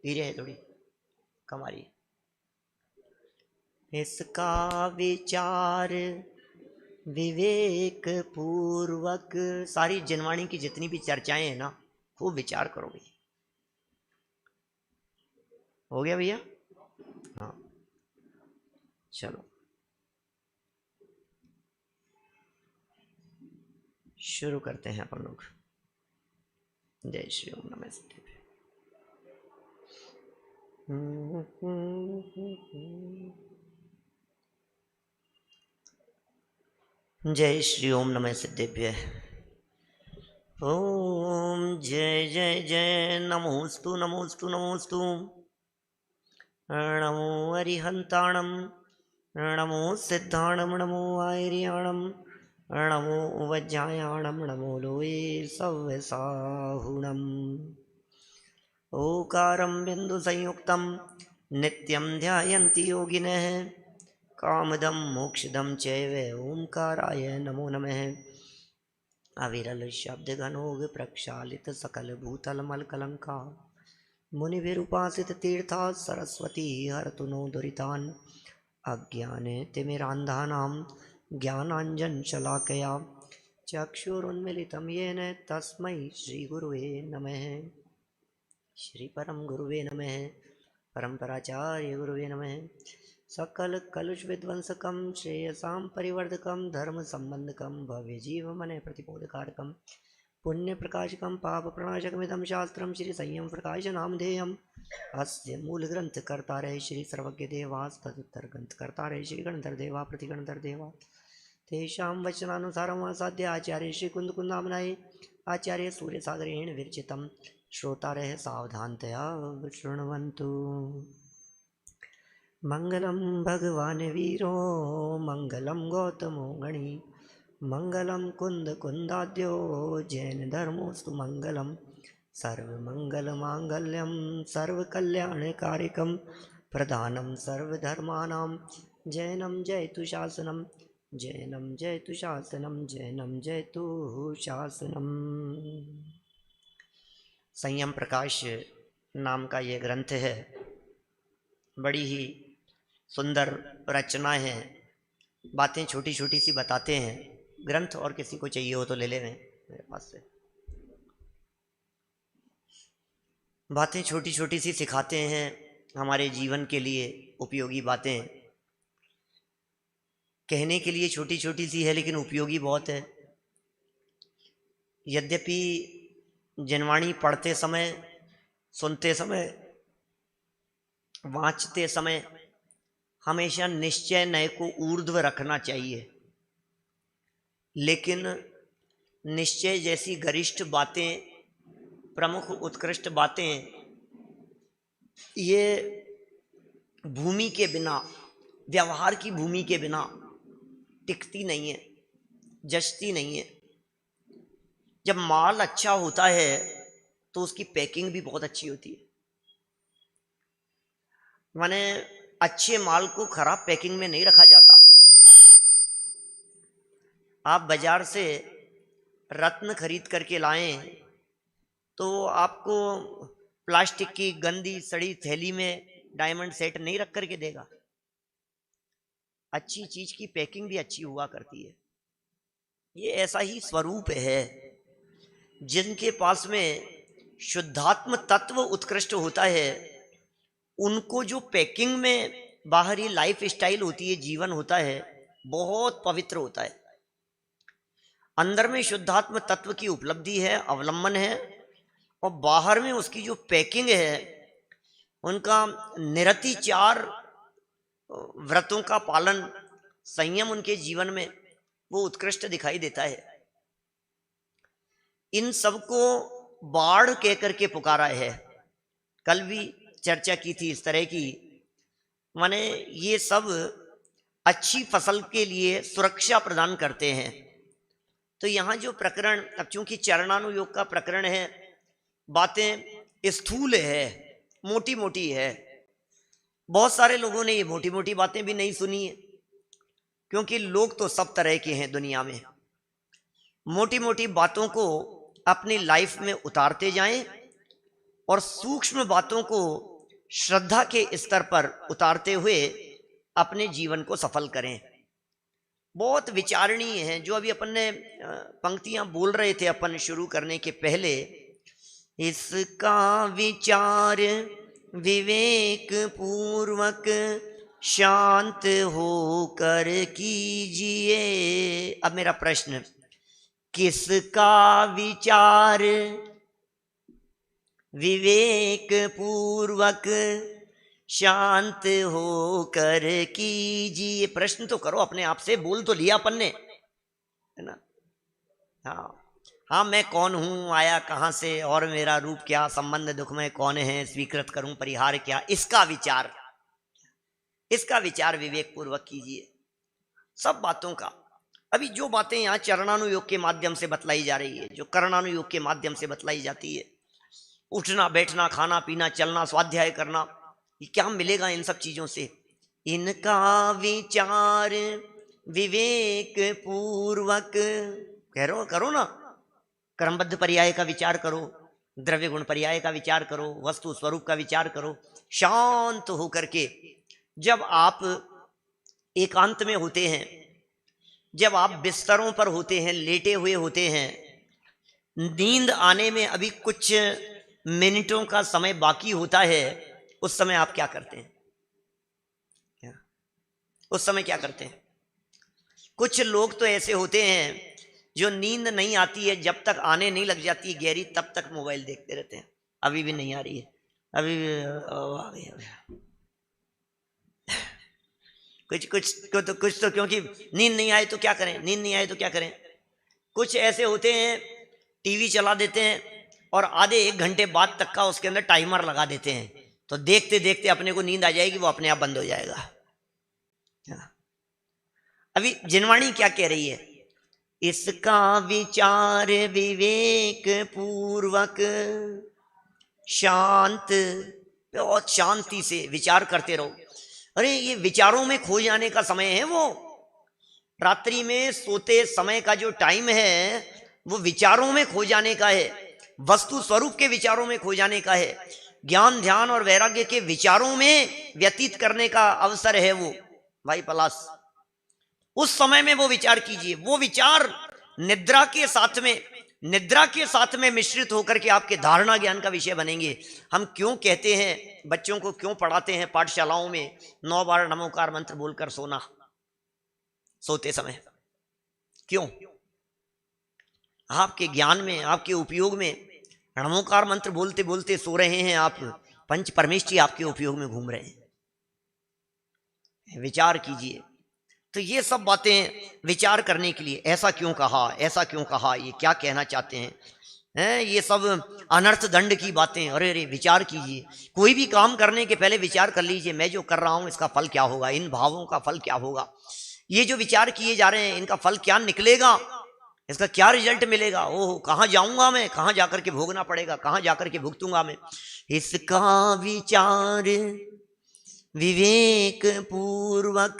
धीरे है थोड़ी, कमारी। इसका विचार विवेक पूर्वक, सारी जनवाणी की जितनी भी चर्चाएं हैं ना, खूब विचार करो भैया। हो गया भैया? हाँ चलो शुरू करते हैं अपन लोग। जय श्री ओम नमः शिवाय। जय श्री ओम नमः सिद्धेभ्य। ओम जय जय जय नमोस्तु नमोस्तु नमोस्तु। नमो अरिहंताणम, नमो सिद्धाणम, नमो आयर्याणम, नमो वज्रायाणम, नमो लोये सव्यसाहुणम। ओकारं बिंदु संयुक्तं नित्यं ध्यायन्ति योगिनः, कामदं मोक्षदं चैव ओंकाराय नमो नमः। अविरल शब्द घनोग प्रक्षालित सकल भूतल मलकलंका, मुनिभिरुपासित तीर्था सरस्वती हरतु नो दुरितान्। अज्ञाने तिमिरान्धानां ज्ञानाञ्जन शलाकया चक्षुरुन्मिलितं येन तस्मै श्रीगुरुवे नमः। श्री परम गुरुवे नमः। परम्पराचार्य गुरुवे नमः। सकल कलुष विध्वंसकं श्रेयसां परिवर्धकं धर्म संबंधकं भव्य जीव मन प्रतिबोधकारकं पुण्य प्रकाशकं पाप प्रणाशकमिदं शास्त्रं श्री संयम प्रकाश नामधेयम्। अस्य मूल ग्रंथ कर्ता रहे श्री सर्वज्ञ देवास, तदुत्तर ग्रंथ कर्ता रहे श्री गणधर देवा प्रतिगणधर देवा। तेषां वचनानुसारम् आसाद्य आचार्य श्री कुंद कुंदामनाय आचार्य सूर्य सागरेण विरचितं श्रोतारः सावधानतया शृण्वन्तु। मंगलम भगवान वीरो मंगलम गौतमो गणी, मंगलम कुंद कुंदाद्यो जैन धर्मोस्तु मंगलम। सर्वमंगल मांगल्यम सर्वकल्याणकारिकं प्रधानम सर्वधर्माणां जैनम जयतु शासनम, जैनम जयतु शासनम, जैनम जयतु शासनम। संयम प्रकाश नाम का ये ग्रंथ है, बड़ी ही सुंदर रचना है। बातें छोटी छोटी सी बताते हैं। ग्रंथ और किसी को चाहिए हो तो ले लें मेरे पास से। बातें छोटी छोटी सी सिखाते हैं, हमारे जीवन के लिए उपयोगी बातें। कहने के लिए छोटी छोटी सी है लेकिन उपयोगी बहुत है। यद्यपि जनवाणी पढ़ते समय, सुनते समय, वाँचते समय हमेशा निश्चय नय को ऊर्ध्व रखना चाहिए, लेकिन निश्चय जैसी गरिष्ठ बातें, प्रमुख उत्कृष्ट बातें, ये भूमि के बिना, व्यवहार की भूमि के बिना टिकती नहीं है, जचती नहीं है। जब माल अच्छा होता है तो उसकी पैकिंग भी बहुत अच्छी होती है। माने अच्छे माल को खराब पैकिंग में नहीं रखा जाता। आप बाजार से रत्न खरीद करके लाएं तो आपको प्लास्टिक की गंदी सड़ी थैली में डायमंड सेट नहीं रख करके देगा। अच्छी चीज की पैकिंग भी अच्छी हुआ करती है। ये ऐसा ही स्वरूप है। जिनके पास में शुद्धात्म तत्व उत्कृष्ट होता है, उनको जो पैकिंग में बाहरी लाइफ स्टाइल होती है, जीवन होता है, बहुत पवित्र होता है। अंदर में शुद्धात्म तत्व की उपलब्धि है, अवलंबन है, और बाहर में उसकी जो पैकिंग है, उनका निरतिचार व्रतों का पालन, संयम उनके जीवन में वो उत्कृष्ट दिखाई देता है। इन सबको बाढ़ कह करके पुकारा है। कल भी चर्चा की थी इस तरह की। माने ये सब अच्छी फसल के लिए सुरक्षा प्रदान करते हैं। तो यहाँ जो प्रकरण, अब चूंकि चरणानुयोग का प्रकरण है, बातें स्थूल है, मोटी मोटी है। बहुत सारे लोगों ने ये मोटी मोटी बातें भी नहीं सुनी है, क्योंकि लोग तो सब तरह के हैं दुनिया में। मोटी मोटी बातों को अपनी लाइफ में उतारते जाएं और सूक्ष्म बातों को श्रद्धा के स्तर पर उतारते हुए अपने जीवन को सफल करें। बहुत विचारणीय है जो अभी अपन ने पंक्तियां बोल रहे थे अपन शुरू करने के पहले। इसका विचार विवेक पूर्वक शांत होकर कीजिए। अब मेरा प्रश्न, किसका विचार विवेक पूर्वक शांत होकर कीजिए? प्रश्न तो करो अपने आप से, बोल तो लिया अपन ने, है ना? हाँ, मैं कौन हूं, आया कहां से और मेरा रूप क्या, संबंध दुख में कौन है, स्वीकृत करूं परिहार क्या, इसका विचार विवेक पूर्वक कीजिए सब बातों का। अभी जो बातें यहाँ चरणानुयोग के माध्यम से बतलाई जा रही है, जो कर्णानुयोग के माध्यम से बतलाई जाती है, उठना बैठना खाना पीना चलना स्वाध्याय करना, ये क्या मिलेगा इन सब चीजों से? इनका विचार विवेक पूर्वक करो ना। क्रमबद्ध पर्याय का विचार करो, द्रव्य गुण पर्याय का विचार करो, वस्तु स्वरूप का विचार करो, शांत होकर के। जब आप एकांत में होते हैं, जब आप बिस्तरों पर होते हैं, लेटे हुए होते हैं, नींद आने में अभी कुछ मिनटों का समय बाकी होता है, उस समय आप क्या करते हैं? उस समय क्या करते हैं? कुछ लोग तो ऐसे होते हैं जो नींद नहीं आती है, जब तक आने नहीं लग जाती है गहरी तब तक मोबाइल देखते रहते हैं। अभी भी नहीं आ रही है, अभी भी आ गई। कुछ तो क्योंकि नींद नहीं आए तो क्या करें। कुछ ऐसे होते हैं टीवी चला देते हैं और आधे एक घंटे बाद तक का उसके अंदर टाइमर लगा देते हैं, तो देखते देखते अपने को नींद आ जाएगी, वो अपने आप बंद हो जाएगा। अभी जिनवाणी क्या कह रही है? इसका विचार विवेक पूर्वक शांत, बहुत शांति से विचार करते रहो। अरे ये विचारों में खो जाने का समय है, वो रात्रि में सोते समय का जो टाइम है वो विचारों में खो जाने का है, वस्तु स्वरूप के विचारों में खो जाने का है, ज्ञान ध्यान और वैराग्य के विचारों में व्यतीत करने का अवसर है वो भाई पलाश। उस समय में वो विचार कीजिए। वो विचार निद्रा के साथ में मिश्रित होकर के आपके धारणा ज्ञान का विषय बनेंगे। हम क्यों कहते हैं, बच्चों को क्यों पढ़ाते हैं पाठशालाओं में 9 बार नमोकार मंत्र बोलकर सोना सोते समय? क्यों? आपके ज्ञान में, आपके उपयोग में नमोकार मंत्र बोलते बोलते सो रहे हैं आप, पंच परमेष्ठी आपके उपयोग में घूम रहे हैं। विचार कीजिए। तो ये सब बातें विचार करने के लिए, ऐसा क्यों कहा, ये क्या कहना चाहते हैं, ये सब अनर्थ दंड की बातें। अरे विचार कीजिए। कोई भी काम करने के पहले विचार कर लीजिए, मैं जो कर रहा हूं इसका फल क्या होगा, इन भावों का फल क्या होगा, ये जो विचार किए जा रहे हैं इनका फल क्या निकलेगा, इसका क्या रिजल्ट मिलेगा, ओह कहाँ जाऊंगा मैं, कहाँ जाकर के भोगना पड़ेगा, कहाँ जाकर के भुगतूंगा मैं। इसका विचार विवेक पूर्वक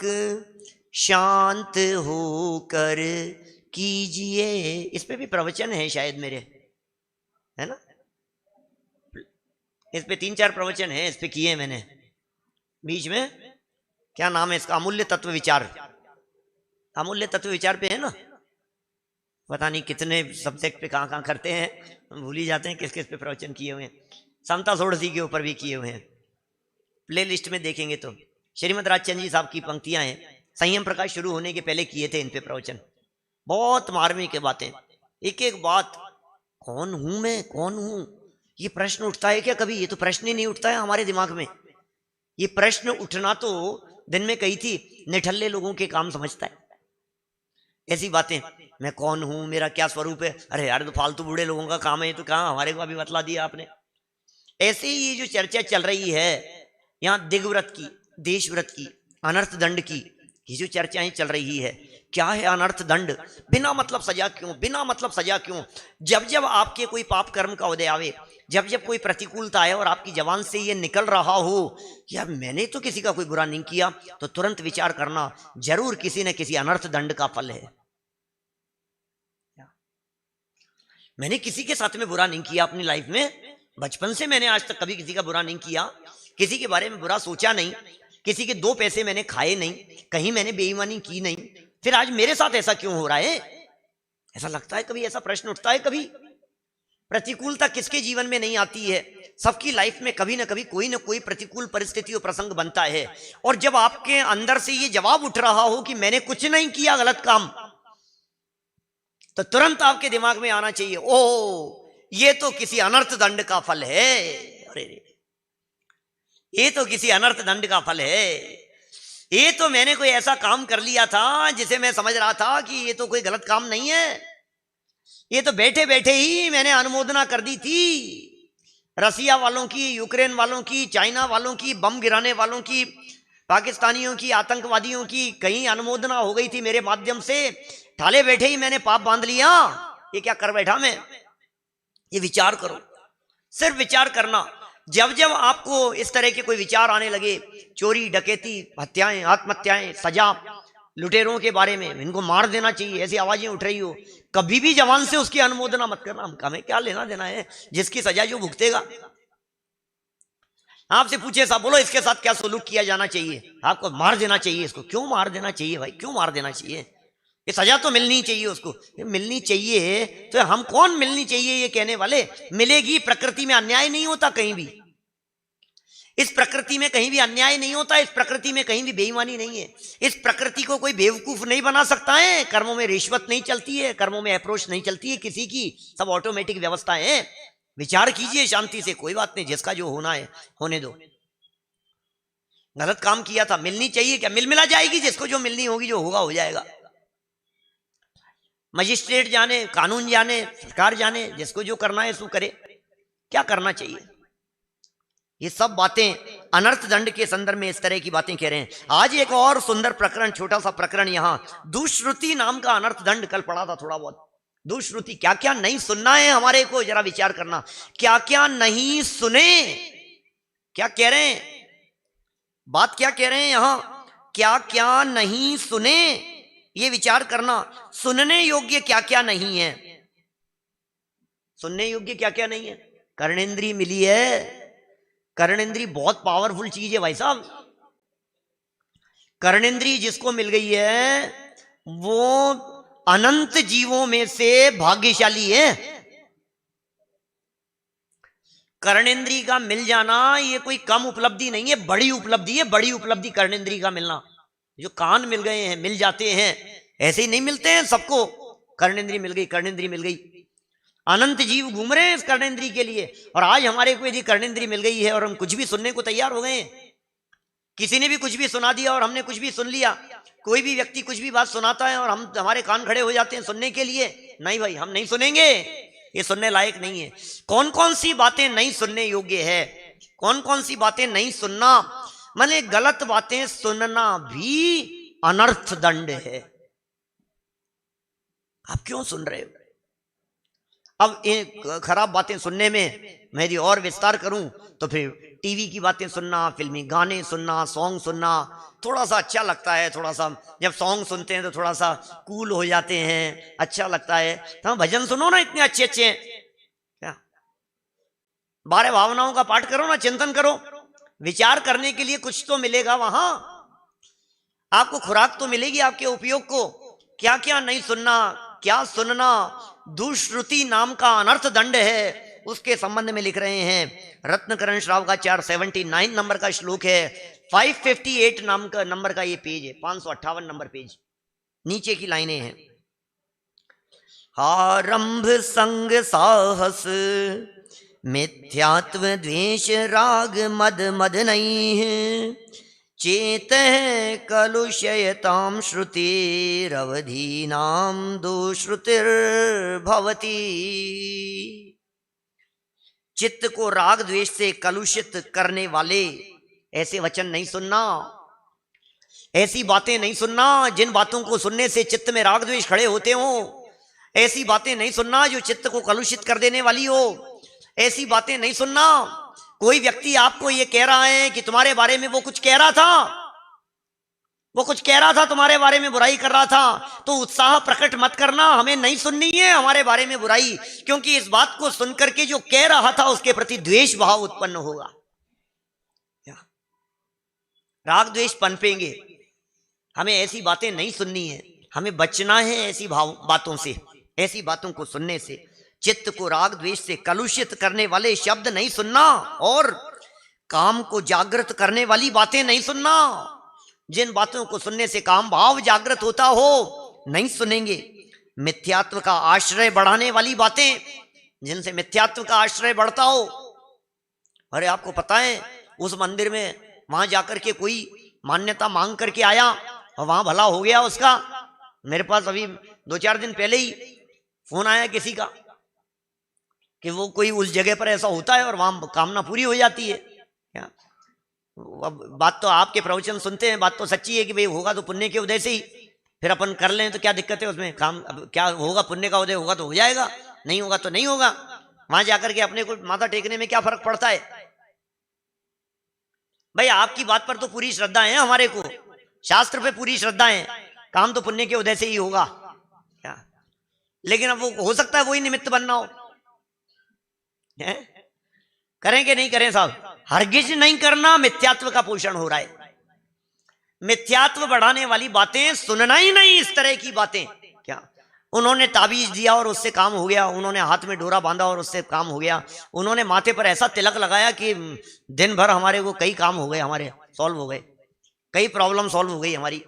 शांत होकर कीजिए। इस पे भी प्रवचन है शायद मेरे, है ना? इस पे 3-4 प्रवचन है, इस पे किए मैंने बीच में। क्या नाम है इसका? अमूल्य तत्व विचार पे है ना? पता नहीं कितने सब्जेक्ट पे कहाँ करते हैं, भूल ही जाते हैं किस किस पे प्रवचन किए हुए हैं। समता षोडशी के ऊपर भी किए हुए हैं, प्ले लिस्ट में देखेंगे तो। श्रीमद राजचंद्र जी साहब की पंक्तियां हैं, संयम प्रकाश शुरू होने के पहले किए थे इन पे प्रवचन। बहुत मार्मिक बातें, एक एक बात। कौन हूं मैं, कौन हूं, ये प्रश्न उठता है क्या कभी? ये तो प्रश्न ही नहीं उठता है हमारे दिमाग में। ये प्रश्न उठना तो दिन में कही थी निठल्ले लोगों के काम समझता है। ऐसी बातें, मैं कौन हूं, मेरा क्या स्वरूप है, अरे यार तो फालतू बूढ़े लोगों का काम है, तो कहाँ हमारे को अभी बतला दिया आपने। ऐसे ही ये जो चर्चा चल रही है यहाँ दिग्व्रत की, देशव्रत की, अनर्थ दंड की, ये जो चर्चाएं चल रही है, क्या है अनर्थ दंड? बिना मतलब सजा क्यों? जब जब आपके कोई पाप कर्म का उदय आवे, जब जब कोई प्रतिकूलता आए और आपकी जबान से ये निकल रहा हो यार मैंने तो किसी का कोई बुरा नहीं किया, तो तुरंत विचार करना जरूर किसी न किसी अनर्थ दंड का फल है। मैंने किसी के साथ में बुरा नहीं किया अपनी लाइफ में, बचपन से मैंने आज तक कभी किसी का बुरा नहीं किया, किसी के बारे में बुरा सोचा नहीं, किसी के 2 पैसे मैंने खाए नहीं, कहीं मैंने बेईमानी की नहीं, फिर आज मेरे साथ ऐसा क्यों हो रहा है? ऐसा लगता है कभी, ऐसा प्रश्न उठता है कभी? प्रतिकूलता किसके जीवन में नहीं आती है? सबकी लाइफ में कभी ना कभी कोई ना कोई प्रतिकूल परिस्थिति और प्रसंग बनता है। और जब आपके अंदर से ये जवाब उठ रहा हो कि मैंने कुछ नहीं किया गलत काम, तो तुरंत आपके दिमाग में आना चाहिए, ओ ये तो किसी अनर्थ दंड का फल है। अरे ये तो किसी अनर्थ दंड का फल है। ये तो मैंने कोई ऐसा काम कर लिया था जिसे मैं समझ रहा था कि ये तो कोई गलत काम नहीं है, ये तो बैठे बैठे ही मैंने अनुमोदना कर दी थी। रसिया वालों की, यूक्रेन वालों की, चाइना वालों की, बम गिराने वालों की, पाकिस्तानियों की, आतंकवादियों की कहीं अनुमोदना हो गई थी मेरे माध्यम से। ठाले बैठे ही मैंने पाप बांध लिया। ये क्या कर बैठा मैं? ये विचार करो, सिर्फ विचार करना। जब जब आपको इस तरह के कोई विचार आने लगे, चोरी, डकैती, हत्याएं, आत्महत्याएं, सजा, लुटेरों के बारे में, इनको मार देना चाहिए, ऐसी आवाजें उठ रही हो, कभी भी जवान से उसकी अनुमोदना मत करना। हमें क्या लेना देना है, जिसकी सजा जो भुगतेगा। आपसे पूछे साहब बोलो इसके साथ क्या सलूक किया जाना चाहिए? आपको मार देना चाहिए इसको। क्यों मार देना चाहिए भाई, क्यों मार देना चाहिए? ये सजा तो मिलनी चाहिए उसको। मिलनी चाहिए तो हम कौन मिलनी चाहिए ये कहने वाले? मिलेगी। प्रकृति में अन्याय नहीं होता कहीं भी, इस प्रकृति में कहीं भी अन्याय नहीं होता, इस प्रकृति में कहीं भी बेईमानी नहीं है। इस प्रकृति को कोई बेवकूफ नहीं बना सकता है। कर्मों में रिश्वत नहीं चलती है, कर्मों में अप्रोच नहीं चलती है किसी की, सब ऑटोमेटिक व्यवस्था है। विचार कीजिए शांति से, कोई बात नहीं, जिसका जो होना है होने दो। गलत काम किया था, मिलनी चाहिए क्या? मिला जाएगी, जिसको जो मिलनी होगी, जो होगा हो जाएगा। मजिस्ट्रेट जाने, कानून जाने, सरकार जाने, जिसको जो करना है सो करे। क्या करना चाहिए? ये सब बातें अनर्थ दंड के संदर्भ में इस तरह की बातें कह रहे हैं। आज एक और सुंदर प्रकरण, छोटा सा प्रकरण, यहां दुष्श्रुति नाम का अनर्थ दंड कल पढ़ा था थोड़ा बहुत। दुष्श्रुति, क्या क्या नहीं सुनना है हमारे को, जरा विचार करना। क्या क्या नहीं सुने, क्या कह रहे हैं, बात क्या कह रहे हैं यहां? क्या क्या नहीं सुने, ये विचार करना। सुनने योग्य क्या क्या नहीं है? सुनने योग्य क्या क्या नहीं है? कर्णेंद्रिय मिली है। कर्णेंद्रिय बहुत पावरफुल चीज है भाई साहब। कर्णेंद्रिय जिसको मिल गई है वो अनंत जीवों में से भाग्यशाली है। कर्णेंद्रिय का मिल जाना ये कोई कम उपलब्धि नहीं है, बड़ी उपलब्धि है, बड़ी उपलब्धि कर्णेंद्रिय का मिलना। जो कान मिल गए हैं, मिल जाते हैं, ऐसे ही नहीं मिलते हैं सबको। कर्णेंद्रिय मिल गई, कर्णेंद्रिय मिल गई। अनंत जीव घूम रहे हैं इस कर्णेंद्रिय के लिए, और आज हमारे को यदि कर्णेंद्रिय मिल गई है और हम कुछ भी सुनने को तैयार हो गए हैं। किसी ने भी कुछ भी सुना दिया और हमने कुछ भी सुन लिया। कोई भी व्यक्ति कुछ भी बात सुनाता है और हमारे कान खड़े हो जाते हैं सुनने के लिए। नहीं भाई, हम नहीं सुनेंगे, ये सुनने लायक नहीं है। कौन कौन सी बातें नहीं सुनने योग्य है, कौन कौन सी बातें नहीं सुनना, माने गलत बातें सुनना भी अनर्थ दंड है। आप क्यों सुन रहे हो? अब इन खराब बातें सुनने में मैं यदि और विस्तार करूं तो फिर टीवी की बातें सुनना, फिल्मी गाने सुनना, सॉन्ग सुनना थोड़ा सा अच्छा लगता है। थोड़ा सा जब सॉन्ग सुनते हैं तो थोड़ा सा कूल हो जाते हैं, अच्छा लगता है। तो भजन सुनो ना, इतने अच्छे अच्छे हैं। क्या 12 भावनाओं का पाठ करो ना, चिंतन करो, विचार करने के लिए कुछ तो मिलेगा वहां, आपको खुराक तो मिलेगी आपके उपयोग को। क्या क्या नहीं सुनना, क्या सुनना दुष्श्रुति नाम का अनर्थ दंड है, उसके संबंध में लिख रहे हैं। रत्नकरण श्रावकाचार्य 79 नंबर का श्लोक है, 558 नाम का नंबर का ये पेज है, 558 नंबर पेज, नीचे की लाइनें हैं। आरंभ संग साहस मिथ्यात्व द्वेष राग मद मद नहीं है, चेत कलुषयताम श्रुतिरवधीनाम दुश्रुतिर्भवति। चित्त को राग द्वेष से कलुषित करने वाले ऐसे वचन नहीं सुनना, ऐसी बातें नहीं सुनना जिन बातों को सुनने से चित्त में राग द्वेष खड़े होते हो। ऐसी बातें नहीं सुनना जो चित्त को कलुषित कर देने वाली हो। ऐसी बातें नहीं सुनना। कोई व्यक्ति आपको यह कह रहा है कि तुम्हारे बारे में वो कुछ कह रहा था, वो कुछ कह रहा था तुम्हारे बारे में, बुराई कर रहा था, तो उत्साह प्रकट मत करना, हमें नहीं सुननी है हमारे बारे में बुराई, क्योंकि इस बात को सुनकर के जो कह रहा था उसके प्रति द्वेष भाव उत्पन्न होगा, राग द्वेष पनपेंगे। हमें ऐसी बातें नहीं सुननी है, हमें बचना है ऐसी बातों से, ऐसी बातों को सुनने से। चित्त को राग द्वेष से कलुषित करने वाले शब्द नहीं सुनना, और काम को जागृत करने वाली बातें नहीं सुनना। जिन बातों को सुनने से काम भाव जागृत होता हो, नहीं सुनेंगे। मिथ्यात्व का आश्रय बढ़ाने वाली बातें, जिनसे मिथ्यात्व का आश्रय बढ़ता हो। अरे आपको पता है उस मंदिर में वहां जाकर के कोई मान्यता मांग करके आया और वहां भला हो गया उसका। मेरे पास अभी 2-4 दिन पहले ही फोन आया किसी का कि वो कोई उस जगह पर ऐसा होता है और वहां कामना पूरी हो जाती है। क्या अब बात तो आपके प्रवचन सुनते हैं, बात तो सच्ची है कि भाई होगा तो पुण्य के उदय से ही, फिर अपन कर लें तो क्या दिक्कत है उसमें। काम अब क्या होगा, पुण्य का उदय होगा तो हो जाएगा, नहीं होगा तो नहीं होगा। वहां जाकर के अपने को माथा टेकने में क्या फर्क पड़ता है भाई। आपकी बात पर तो पूरी श्रद्धा है हमारे को, शास्त्र पे पूरी श्रद्धा है, काम तो पुण्य के उदय से ही होगा क्या। लेकिन अब वो हो सकता है वही निमित्त बनना हो, करें कि नहीं करें साहब? हरगिज नहीं करना, मिथ्यात्व का पोषण हो रहा है। मिथ्यात्व बढ़ाने वाली बातें सुनना ही नहीं, इस तरह की बातें। क्या उन्होंने ताबीज दिया और उससे काम हो गया, उन्होंने हाथ में डोरा बांधा और उससे काम हो गया, उन्होंने माथे पर ऐसा तिलक लगाया कि दिन भर हमारे को कई काम हो गए, हमारे सॉल्व हो गए, कई प्रॉब्लम सॉल्व हो गई हमारी।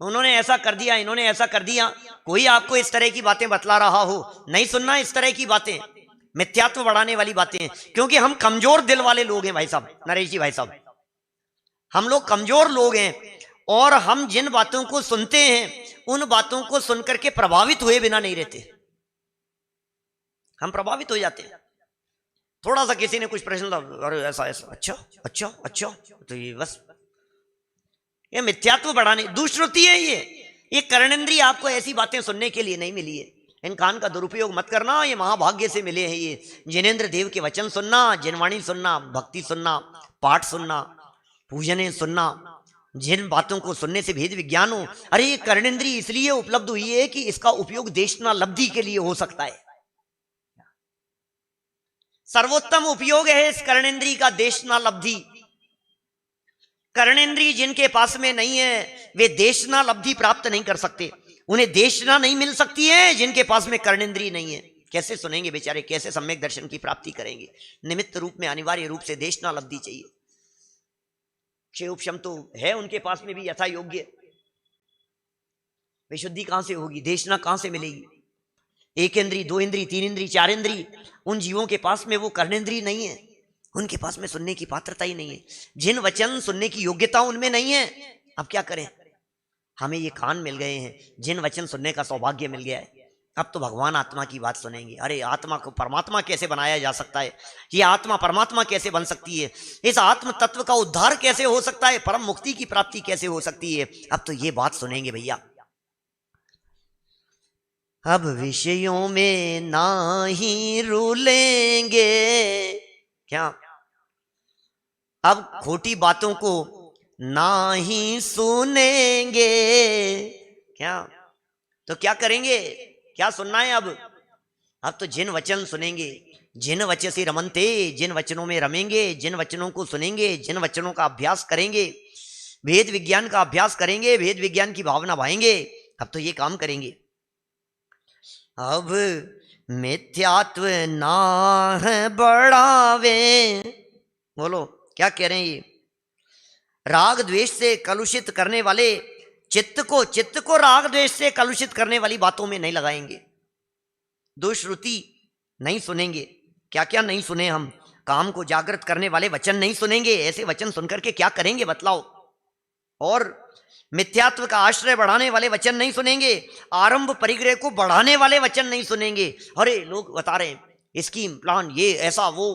उन्होंने ऐसा कर दिया, इन्होंने ऐसा कर दिया। कोई आपको इस तरह की बातें बतला रहा हो, नहीं सुनना इस तरह की बातें, मिथ्यात्व बढ़ाने वाली बातें। क्योंकि हम कमजोर दिल वाले लोग हैं भाई साहब, नरेश जी भाई साहब, हम लोग कमजोर लोग हैं। और हम जिन बातों को सुनते हैं उन बातों को सुनकर के प्रभावित हुए बिना नहीं रहते, हम प्रभावित हो जाते हैं। थोड़ा सा किसी ने कुछ प्रश्न, अरे ऐसा ऐसा, अच्छा अच्छा अच्छा, तो ये बस ये मिथ्यात्व बढ़ाने, दुष्श्रुति है ये कर्णेंद्रिय आपको ऐसी बातें सुनने के लिए नहीं मिली है। इन कान का दुरुपयोग मत करना, ये महाभाग्य से मिले हैं। ये जिनेंद्र देव के वचन सुनना, जिनवाणी सुनना, भक्ति सुनना, पाठ सुनना, पूजने सुनना, जिन बातों को सुनने से भेद विज्ञान हो। अरे ये कर्णेंद्रिय इसलिए उपलब्ध हुई है कि इसका उपयोग देशना लब्धि के लिए हो सकता है। सर्वोत्तम उपयोग है इस कर्णेंद्रिय का, देशना लब्धि। कर्णेंद्रिय जिनके पास में नहीं है वे देशना लब्धि प्राप्त नहीं कर सकते, उन्हें देशना नहीं मिल सकती है जिनके पास में कर्णेंद्रिय नहीं है। कैसे सुनेंगे बेचारे, कैसे सम्यक दर्शन की प्राप्ति करेंगे? निमित्त रूप में अनिवार्य रूप से देशना लब्धि चाहिए। क्षेयोपशम तो है उनके पास में भी यथा योग्य, विशुद्धि कहां से होगी, देशना कहां से मिलेगी? 1 इंद्री, 2 इंद्री, 3 इंद्री, 4 इंद्री, उन जीवों के पास में वो कर्णेंद्रिय नहीं है, उनके पास में सुनने की पात्रता ही नहीं है, जिन वचन सुनने की योग्यता उनमें नहीं है। अब क्या करें? हमें ये कान मिल गए हैं, जिन वचन सुनने का सौभाग्य मिल गया है, अब तो भगवान आत्मा की बात सुनेंगे। अरे आत्मा को परमात्मा कैसे बनाया जा सकता है, ये आत्मा परमात्मा कैसे बन सकती है, इस आत्म तत्व का उद्धार कैसे हो सकता है, परम मुक्ति की प्राप्ति कैसे हो सकती है, अब तो ये बात सुनेंगे भैया। अब विषयों में ना ही रूलेंगे, क्या अब खोटी बातों को ना ही सुनेंगे, क्या तो क्या करेंगे, क्या सुनना है अब तो जिन वचन सुनेंगे, जिन वचसी रमनते, जिन वचनों में रमेंगे, जिन वचनों को सुनेंगे, जिन वचनों का अभ्यास करेंगे, भेद विज्ञान का अभ्यास करेंगे, भेद विज्ञान की भावना भाएंगे, अब तो ये काम करेंगे। अब मिथ्यात्व ना है बढ़ावे, बोलो क्या कह रहे हैं ये? राग द्वेष से कलुषित करने वाले चित्त को राग द्वेष से कलुषित करने वाली बातों में नहीं लगाएंगे, दुश्रुति नहीं सुनेंगे। क्या क्या नहीं सुने हम? काम को जागृत करने वाले वचन नहीं सुनेंगे, ऐसे वचन सुनकर के क्या करेंगे बतलाओ? और मिथ्यात्व का आश्रय बढ़ाने वाले वचन नहीं सुनेंगे, आरंभ परिग्रह को बढ़ाने वाले वचन नहीं सुनेंगे। अरे लोग बता रहे हैं स्कीम प्लान, ये ऐसा, वो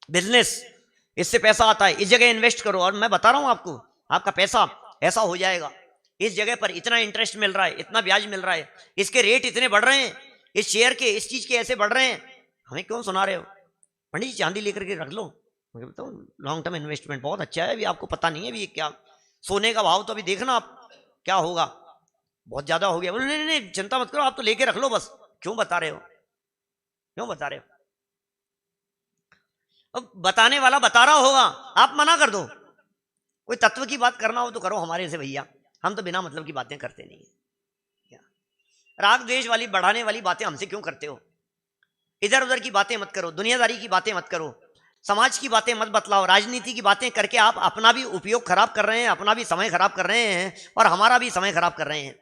बिजनेस, इससे पैसा आता है, इस जगह इन्वेस्ट करो, और मैं बता रहा हूं आपको आपका पैसा ऐसा हो जाएगा, इस जगह पर इतना इंटरेस्ट मिल रहा है, इतना ब्याज मिल रहा है, इसके रेट इतने बढ़ रहे हैं, इस शेयर के, इस चीज के ऐसे बढ़ रहे हैं। हमें क्यों सुना रहे हो? पंडित जी चांदी लेकर के रख लो, मुझे बताओ, लॉन्ग टर्म इन्वेस्टमेंट बहुत अच्छा है, अभी आपको पता नहीं है अभी क्या सोने का भाव तो अभी देखना आप क्या होगा, बहुत ज्यादा हो गया। बोले नहीं नहीं चिंता मत करो, आप तो लेके रख लो बस। क्यों बता रहे हो, क्यों बता रहे हो? अब बताने वाला बता रहा होगा, आप मना कर दो। कोई तत्व की बात करना हो तो करो हमारे से भैया, हम तो बिना मतलब की बातें करते नहीं है। राग द्वेष वाली बढ़ाने वाली बातें हमसे क्यों करते हो? इधर उधर की बातें मत करो, दुनियादारी की बातें मत करो, समाज की बातें मत बतलाओ, राजनीति की बातें करके आप अपना भी उपयोग खराब कर रहे हैं, अपना भी समय खराब कर रहे हैं और हमारा भी समय खराब कर रहे हैं।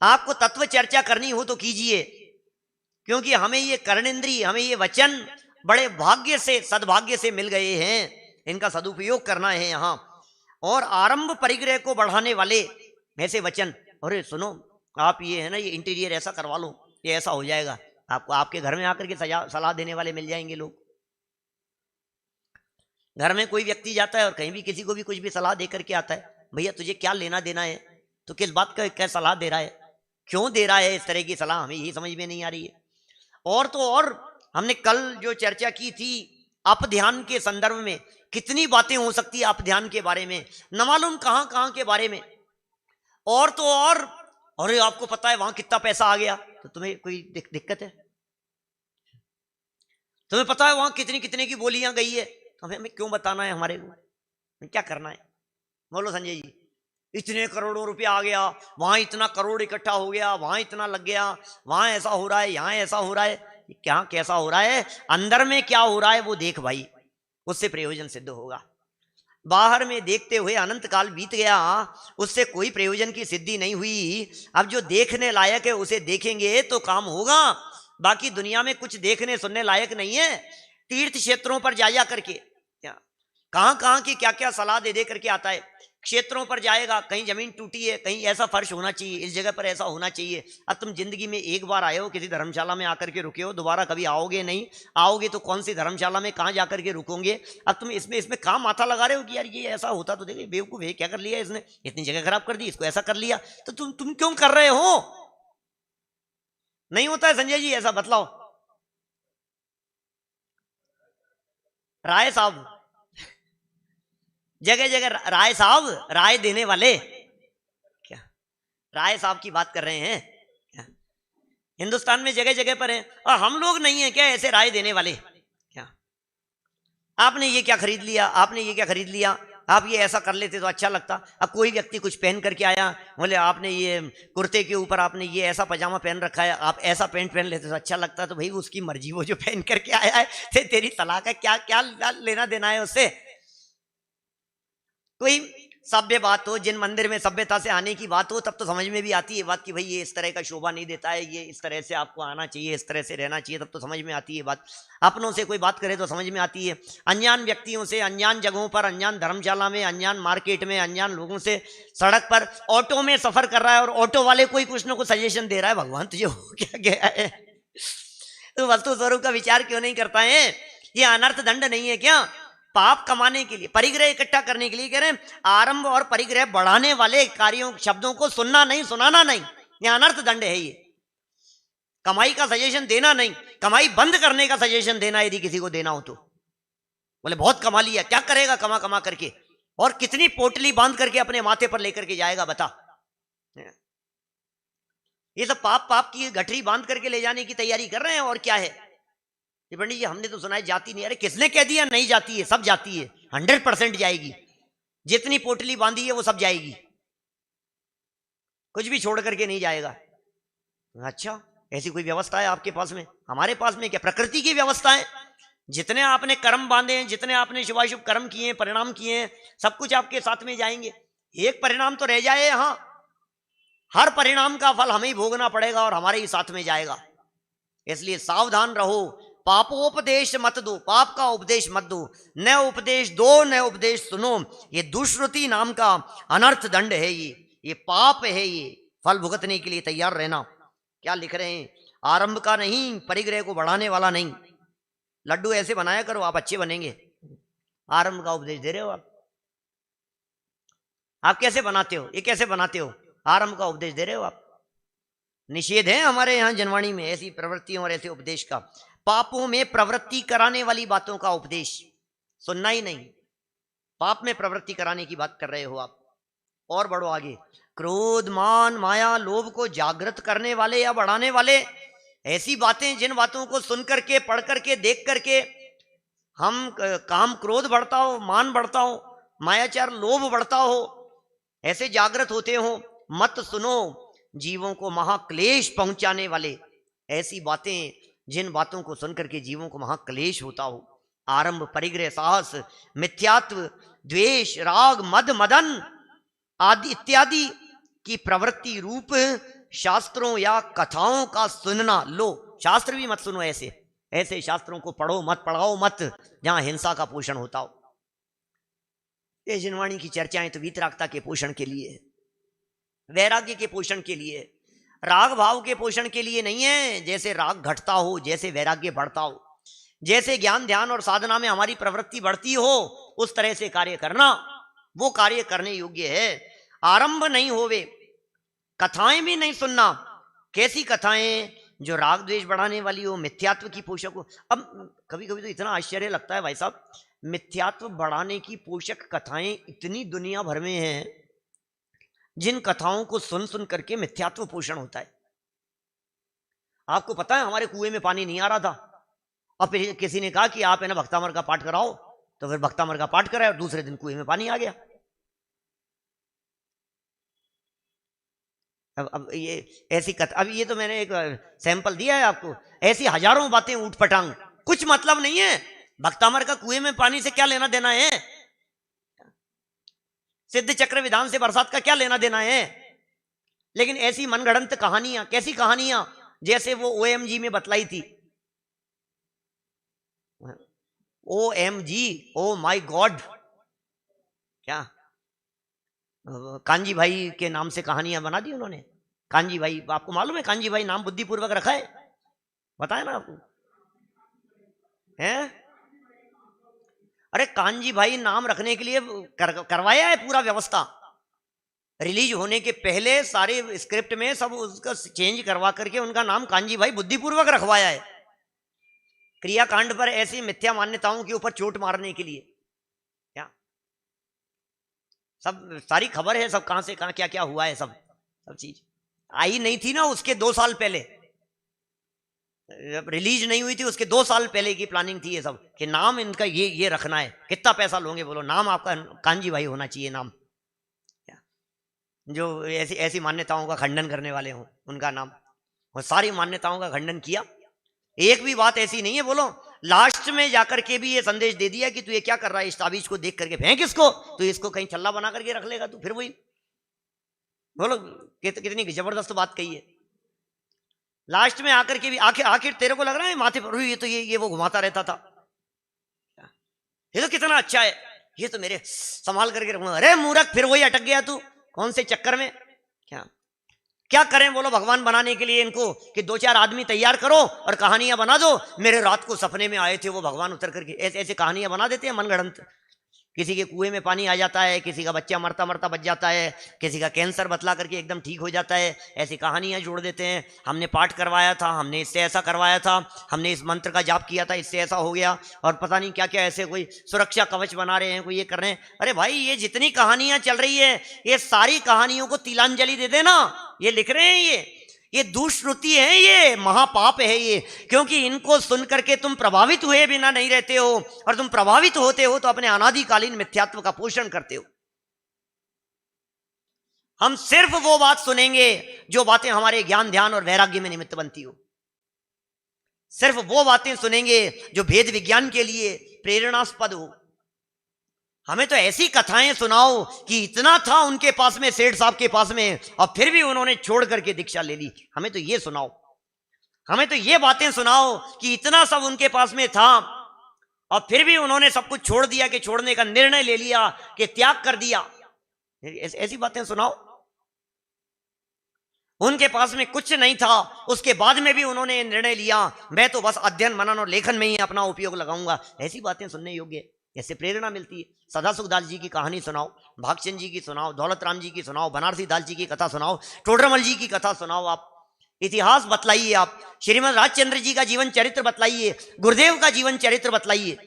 आपको तत्व चर्चा करनी हो तो कीजिए, क्योंकि हमें ये कर्णेंद्रिय, हमें ये वचन बड़े भाग्य से, सद्भाग्य से मिल गए हैं, इनका सदुपयोग करना है यहाँ। और आरंभ परिग्रह को बढ़ाने वाले ऐसे वचन, अरे सुनो आप ये है ना, ये इंटीरियर ऐसा करवा लो, ये ऐसा हो जाएगा, आपको आपके घर में आकर के सलाह देने वाले मिल जाएंगे लोग। घर में कोई व्यक्ति जाता है और कहीं भी किसी को भी कुछ भी सलाह दे करके आता है, भैया तुझे क्या लेना देना है, तो किस बात का क्या सलाह दे रहा है, क्यों दे रहा है इस तरह की सलाह, हमें यही समझ में नहीं आ रही है। और तो और हमने कल जो चर्चा की थी अप ध्यान के संदर्भ में, कितनी बातें हो सकती है अप ध्यान के बारे में, न मालूम कहां कहां के बारे में। और तो और अरे आपको पता है वहां कितना पैसा आ गया, तो तुम्हें कोई दिक्कत है? तुम्हें पता है वहां कितनी कितने की बोलियां गई है, तो हमें क्यों बताना है, हमारे को क्या करना है? बोलो संजय जी, इतने करोड़ों रुपया आ गया, वहां इतना करोड़ इकट्ठा हो गया, वहां इतना लग गया, वहां ऐसा हो रहा है, यहां ऐसा हो रहा है, क्या कैसा हो रहा है, अंदर में क्या हो रहा है वो देख भाई, उससे प्रयोजन सिद्ध होगा। बाहर में देखते हुए अनंत काल बीत गया, उससे कोई प्रयोजन की सिद्धि नहीं हुई। अब जो देखने लायक है उसे देखेंगे तो काम होगा, बाकी दुनिया में कुछ देखने सुनने लायक नहीं है। तीर्थ क्षेत्रों पर जा करके क्या कहां कहां की क्या क्या सलाह दे दे करके आता है। क्षेत्रों पर जाएगा, कहीं जमीन टूटी है, कहीं ऐसा फर्श होना चाहिए, इस जगह पर ऐसा होना चाहिए। अब तुम जिंदगी में एक बार आए हो, किसी धर्मशाला में आकर के रुके हो, दोबारा कभी आओगे नहीं, आओगे तो कौन सी धर्मशाला में कहाँ जाकर के रुकोगे? अब तुम इसमें इसमें कहाँ माथा लगा रहे हो कि यार ये ऐसा होता तो देखिए बेवकूफ है, क्या कर लिया इसने, इतनी जगह खराब कर दी, इसको ऐसा कर लिया, तो तुम क्यों कर रहे हो? नहीं होता है संजय जी ऐसा, बतलाओ राय साहब, जगह जगह राय साहब, राय देने वाले, क्या राय साहब की बात कर रहे हैं क्या? हिंदुस्तान में जगह जगह पर हैं, और हम लोग नहीं है क्या ऐसे राय देने वाले? क्या आपने ये क्या खरीद लिया, आपने ये क्या खरीद लिया, आप ये ऐसा कर लेते तो अच्छा लगता। अब कोई व्यक्ति कुछ पहन करके आया, बोले आपने ये कुर्ते के ऊपर आपने ये ऐसा पजामा पहन रखा है, आप ऐसा पैंट पहन लेते तो अच्छा लगता। तो भाई उसकी मर्जी, वो जो पहन करके आया है, तेरी सलाह का क्या क्या लेना देना है उससे? कोई सभ्य बात हो, जिन मंदिर में सभ्यता से आने की बात हो, तब तो समझ में भी आती है बात कि भाई ये इस तरह का शोभा नहीं देता है, ये इस तरह से आपको आना चाहिए, इस तरह से रहना चाहिए, तब तो समझ में आती है बात। अपनों से कोई बात करे तो समझ में आती है, अनजान व्यक्तियों से अनजान जगहों पर, अनजान धर्मशाला में, अनजान मार्केट में, अनजान लोगों से सड़क पर ऑटो में सफर कर रहा है और ऑटो वाले कोई कुछ ना कुछ सजेशन दे रहा है, भगवान तुझे हो क्या गया है? तो वस्तु स्वरूप का विचार क्यों नहीं करता है? ये अनर्थ दंड नहीं है क्या? पाप कमाने के लिए, परिग्रह इकट्ठा करने के लिए कह रहे हैं, आरंभ और परिग्रह बढ़ाने वाले कार्यों शब्दों को सुनना नहीं, सुनाना नहीं, ये अनर्थ दंड है। ये कमाई का सजेशन देना नहीं, कमाई बंद करने का सजेशन देना, यदि किसी को देना हो तो। बोले बहुत कमा लिया, क्या करेगा कमा कमा करके, और कितनी पोटली बांध करके अपने माथे पर लेकर के जाएगा बता? ये सब पाप पाप की गठरी बांध करके ले जाने की तैयारी कर रहे हैं, और क्या है? पंडित जी हमने तो सुना है जाती नहीं, अरे किसने कह दिया नहीं जाती है? सब जाती है, 100% जाएगी, जितनी पोटली बांधी है वो सब जाएगी, कुछ भी छोड़ करके नहीं जाएगा। अच्छा ऐसी कोई व्यवस्था है आपके पास में? हमारे पास में क्या प्रकृति की व्यवस्था है? जितने आपने कर्म बांधे हैं, जितने आपने शुभाशुभ कर्म किए हैं, परिणाम किए हैं, सब कुछ आपके साथ में जाएंगे। एक परिणाम तो रह जाए यहां, हर परिणाम का फल हमें ही भोगना पड़ेगा और हमारे ही साथ में जाएगा। इसलिए सावधान रहो, पापोपदेश मत दो, पाप का उपदेश मत दो, न उपदेश दो न उपदेश सुनो, ये दुष्श्रुति नाम का अनर्थ दंड है, ये पाप है, ये फल भुगतने के लिए तैयार रहना। क्या लिख रहे हैं? आरंभ का नहीं, परिग्रह को बढ़ाने वाला नहीं। लड्डू ऐसे बनाया करो आप अच्छे बनेंगे, आरंभ का उपदेश दे रहे हो आप कैसे बनाते हो, ये कैसे बनाते हो? आरंभ का उपदेश दे रहे हो आप। निषेध है हमारे यहाँ जनवाणी में ऐसी प्रवृत्तियों और ऐसे उपदेश का। पापों में प्रवृत्ति कराने वाली बातों का उपदेश सुनना ही नहीं। पाप में प्रवृत्ति कराने की बात कर रहे हो आप। और बढ़ो आगे। क्रोध, मान, माया, लोभ को जागृत करने वाले या बढ़ाने वाले ऐसी बातें, जिन बातों को सुन करके, पढ़ करके, देख करके हम काम क्रोध बढ़ता हो, मान बढ़ता हो, मायाचार लोभ बढ़ता हो, ऐसे जागृत होते हो। मत सुनो जीवों को महाक्लेश पहुंचाने वाले ऐसी बातें, जिन बातों को सुनकर के जीवों को महाक्लेश होता हो। आरंभ, परिग्रह, साहस, मिथ्यात्व, द्वेष, राग, मद, मदन आदि इत्यादि की प्रवृत्ति रूप शास्त्रों या कथाओं का सुनना। लो, शास्त्र भी मत सुनो, ऐसे ऐसे शास्त्रों को पढ़ो मत, पढ़ाओ मत जहां हिंसा का पोषण होता हो। ये जिनवाणी की चर्चाएं तो वीतरागता के पोषण के लिए, वैराग्य के पोषण के लिए, राग भाव के पोषण के लिए नहीं है। जैसे राग घटता हो, जैसे वैराग्य बढ़ता हो, जैसे ज्ञान ध्यान और साधना में हमारी प्रवृत्ति बढ़ती हो, उस तरह से कार्य करना, वो कार्य करने योग्य है। आरंभ नहीं होवे, कथाएं भी नहीं सुनना। कैसी कथाएं? जो राग द्वेष बढ़ाने वाली हो, मिथ्यात्व की पोषक हो। अब कभी कभी तो इतना आश्चर्य लगता है भाई साहब, मिथ्यात्व बढ़ाने की पोषक कथाएं इतनी दुनिया भर में हैं, जिन कथाओं को सुन सुन करके मिथ्यात्व पोषण होता है। आपको पता है हमारे कुएं में पानी नहीं आ रहा था, और फिर किसी ने कहा कि आप है ना भक्तामर का पाठ कराओ, तो फिर भक्तामर का पाठ कराया और दूसरे दिन कुएं में पानी आ गया। अब ये ऐसी कथा, अब ये तो मैंने एक सैंपल दिया है आपको, ऐसी हजारों बातें ऊट पटांग, कुछ मतलब नहीं है। भक्तामर का कुएं में पानी से क्या लेना देना है? सिद्ध चक्र विधान से बरसात का क्या लेना देना है? लेकिन ऐसी मनगढ़ंत कहानियां, कैसी कहानियां? जैसे वो OMG में बतलाई थी, OMG, ओ माय गॉड, क्या कांजी भाई के नाम से कहानियां बना दी उन्होंने। कांजी भाई, आपको मालूम है कांजी भाई नाम बुद्धिपूर्वक रखा है? बताया ना आपको, हैं? अरे कांजी भाई नाम रखने के लिए करवाया है पूरा व्यवस्था। रिलीज होने के पहले सारे स्क्रिप्ट में सब उसका चेंज करवा करके उनका नाम कांजी भाई बुद्धिपूर्वक रखवाया है, क्रियाकांड पर ऐसी मिथ्या मान्यताओं के ऊपर चोट मारने के लिए। क्या सब सारी खबर है, सब कहां से कहां क्या क्या हुआ है, सब सब चीज आई नहीं थी ना उसके 2 साल पहले, जब रिलीज नहीं हुई थी उसके 2 साल पहले की प्लानिंग थी ये सब, कि नाम इनका ये रखना है। कितना पैसा लोगे बोलो, नाम आपका कांजी भाई होना चाहिए नाम। जो ऐसी ऐसी मान्यताओं का खंडन करने वाले हों उनका नाम, और सारी मान्यताओं का खंडन किया। एक भी बात ऐसी नहीं है बोलो। लास्ट में जाकर के भी ये संदेश दे दिया कि तू ये क्या कर रहा है, इस ताबीज को देख करके फेंक इसको, तो इसको कहीं छल्ला बना करके रख लेगा तू। फिर वही बोलो, कितनी जबरदस्त बात कही है। लास्ट में आकर के भी आखिर तेरे को लग रहा है माथे पर ये तो ये वो घुमाता रहता था, ये तो कितना अच्छा है, ये तो मेरे संभाल करके रखूंगा। अरे मूर्ख, फिर वही अटक गया तू, कौन से चक्कर में। क्या करें बोलो भगवान बनाने के लिए इनको, कि 2-4 आदमी तैयार करो और कहानियां बना दो। मेरे रात को सपने में आए थे वो भगवान उतर करके, ऐसे ऐसे कहानियां बना देते हैं मनगढ़ंत। किसी के कुएं में पानी आ जाता है, किसी का बच्चा मरता मरता बच जाता है, किसी का कैंसर बतला करके एकदम ठीक हो जाता है, ऐसी कहानियां जोड़ देते हैं। हमने पाठ करवाया था, हमने इससे ऐसा करवाया था, हमने इस मंत्र का जाप किया था, इससे ऐसा हो गया, और पता नहीं क्या क्या ऐसे कोई सुरक्षा कवच बना रहे हैं, कोई ये कर रहे हैं। अरे भाई, ये जितनी कहानियां चल रही है, ये सारी कहानियों को तिलांजलि दे देना। ये लिख रहे हैं, ये दुष्कृति है, ये महापाप है ये, क्योंकि इनको सुन करके तुम प्रभावित हुए बिना नहीं रहते हो, और तुम प्रभावित होते हो तो अपने अनादिकालीन मिथ्यात्व का पोषण करते हो। हम सिर्फ वो बात सुनेंगे जो बातें हमारे ज्ञान ध्यान और वैराग्य में निमित्त बनती हो, सिर्फ वो बातें सुनेंगे जो भेद विज्ञान के लिए प्रेरणास्पद हो। हमें तो ऐसी कथाएं सुनाओ कि इतना था उनके पास में, सेठ साहब के पास में, और फिर भी उन्होंने छोड़ करके दीक्षा ले ली। हमें तो ये सुनाओ, हमें तो ये बातें सुनाओ कि इतना सब उनके पास में था और फिर भी उन्होंने सब कुछ छोड़ दिया, कि छोड़ने का निर्णय ले लिया, कि त्याग कर दिया। ऐसी बातें सुनाओ। उनके पास में कुछ नहीं था, उसके बाद में भी उन्होंने निर्णय लिया, मैं तो बस अध्ययन मनन और लेखन में ही अपना उपयोग लगाऊंगा। ऐसी बातें सुनने योग्य, ऐसे प्रेरणा मिलती है। सदा सुखदास जी की कहानी सुनाओ, भागचंद जी की सुनाओ, दौलत राम जी की सुनाओ, बनारसी दास जी की कथा सुनाओ, टोडरमल जी की कथा सुनाओ। आप इतिहास बतलाइए, आप श्रीमद राजचंद्र जी का जीवन चरित्र बतलाइए, गुरुदेव का जीवन चरित्र बतलाइए,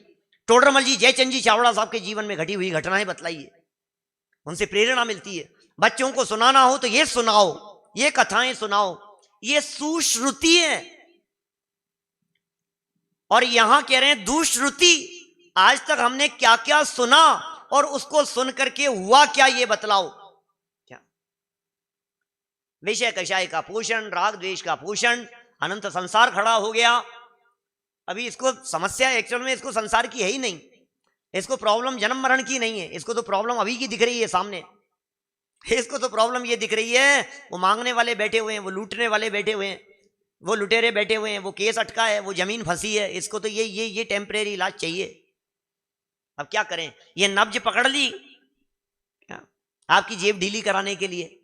टोडरमल जी, जयचंद जी चावड़ा साहब के जीवन में घटी हुई घटनाएं बतलाइए, उनसे प्रेरणा मिलती है। बच्चों को सुनाना हो तो ये सुनाओ, ये कथाएं सुनाओ, ये सुश्रुति है। और यहां कह रहे हैं दुश्रुति। आज तक हमने क्या क्या सुना और उसको सुन करके हुआ क्या, ये बतलाओ। क्या विषय कषाय का पोषण, राग द्वेष का पोषण, अनंत संसार खड़ा हो गया। अभी इसको समस्या एक्चुअल में इसको संसार की है ही नहीं, इसको प्रॉब्लम जन्म मरण की नहीं है, इसको तो प्रॉब्लम अभी की दिख रही है सामने। इसको तो प्रॉब्लम ये दिख रही है, वो मांगने वाले बैठे हुए हैं, वो लूटने वाले बैठे हुए हैं, वो लुटेरे बैठे हुए हैं, वो केस अटका है, वो जमीन फंसी है। इसको तो ये टेम्परेरी इलाज चाहिए। अब क्या करें, ये नब्ज पकड़ ली आपकी जेब ढीली कराने के लिए।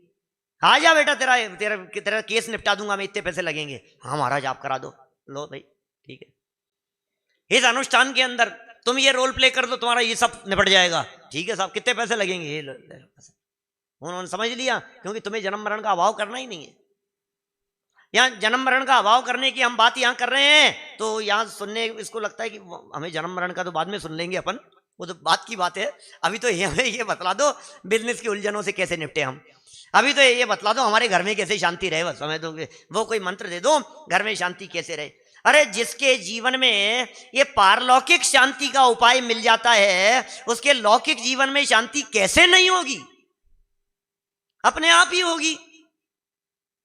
आ जा बेटा, तेरा तेरा तेरा केस निपटा दूंगा मैं, इतने पैसे लगेंगे। हाँ महाराज आप करा दो, लो भाई ठीक है। इस अनुष्ठान के अंदर तुम ये रोल प्ले कर दो, तुम्हारा ये सब निपट जाएगा। ठीक है साहब, कितने पैसे लगेंगे? ये उन्होंने समझ लिया, क्योंकि तुम्हें जन्म मरण का अभाव करना ही नहीं है। यहाँ जन्म मरण का अभाव करने की हम बात यहाँ कर रहे हैं, तो यहाँ सुनने इसको लगता है कि हमें जन्म मरण का तो बाद में सुन लेंगे अपन, वो तो बात की बात है। अभी तो हमें ये बतला दो बिजनेस की उलझनों से कैसे निपटे हम। अभी तो ये बतला दो हमारे घर में कैसे शांति रहे, बस हमें तो वो कोई मंत्र दे दो, घर में शांति कैसे रहे। अरे जिसके जीवन में ये पारलौकिक शांति का उपाय मिल जाता है, उसके लौकिक जीवन में शांति कैसे नहीं होगी? अपने आप ही होगी।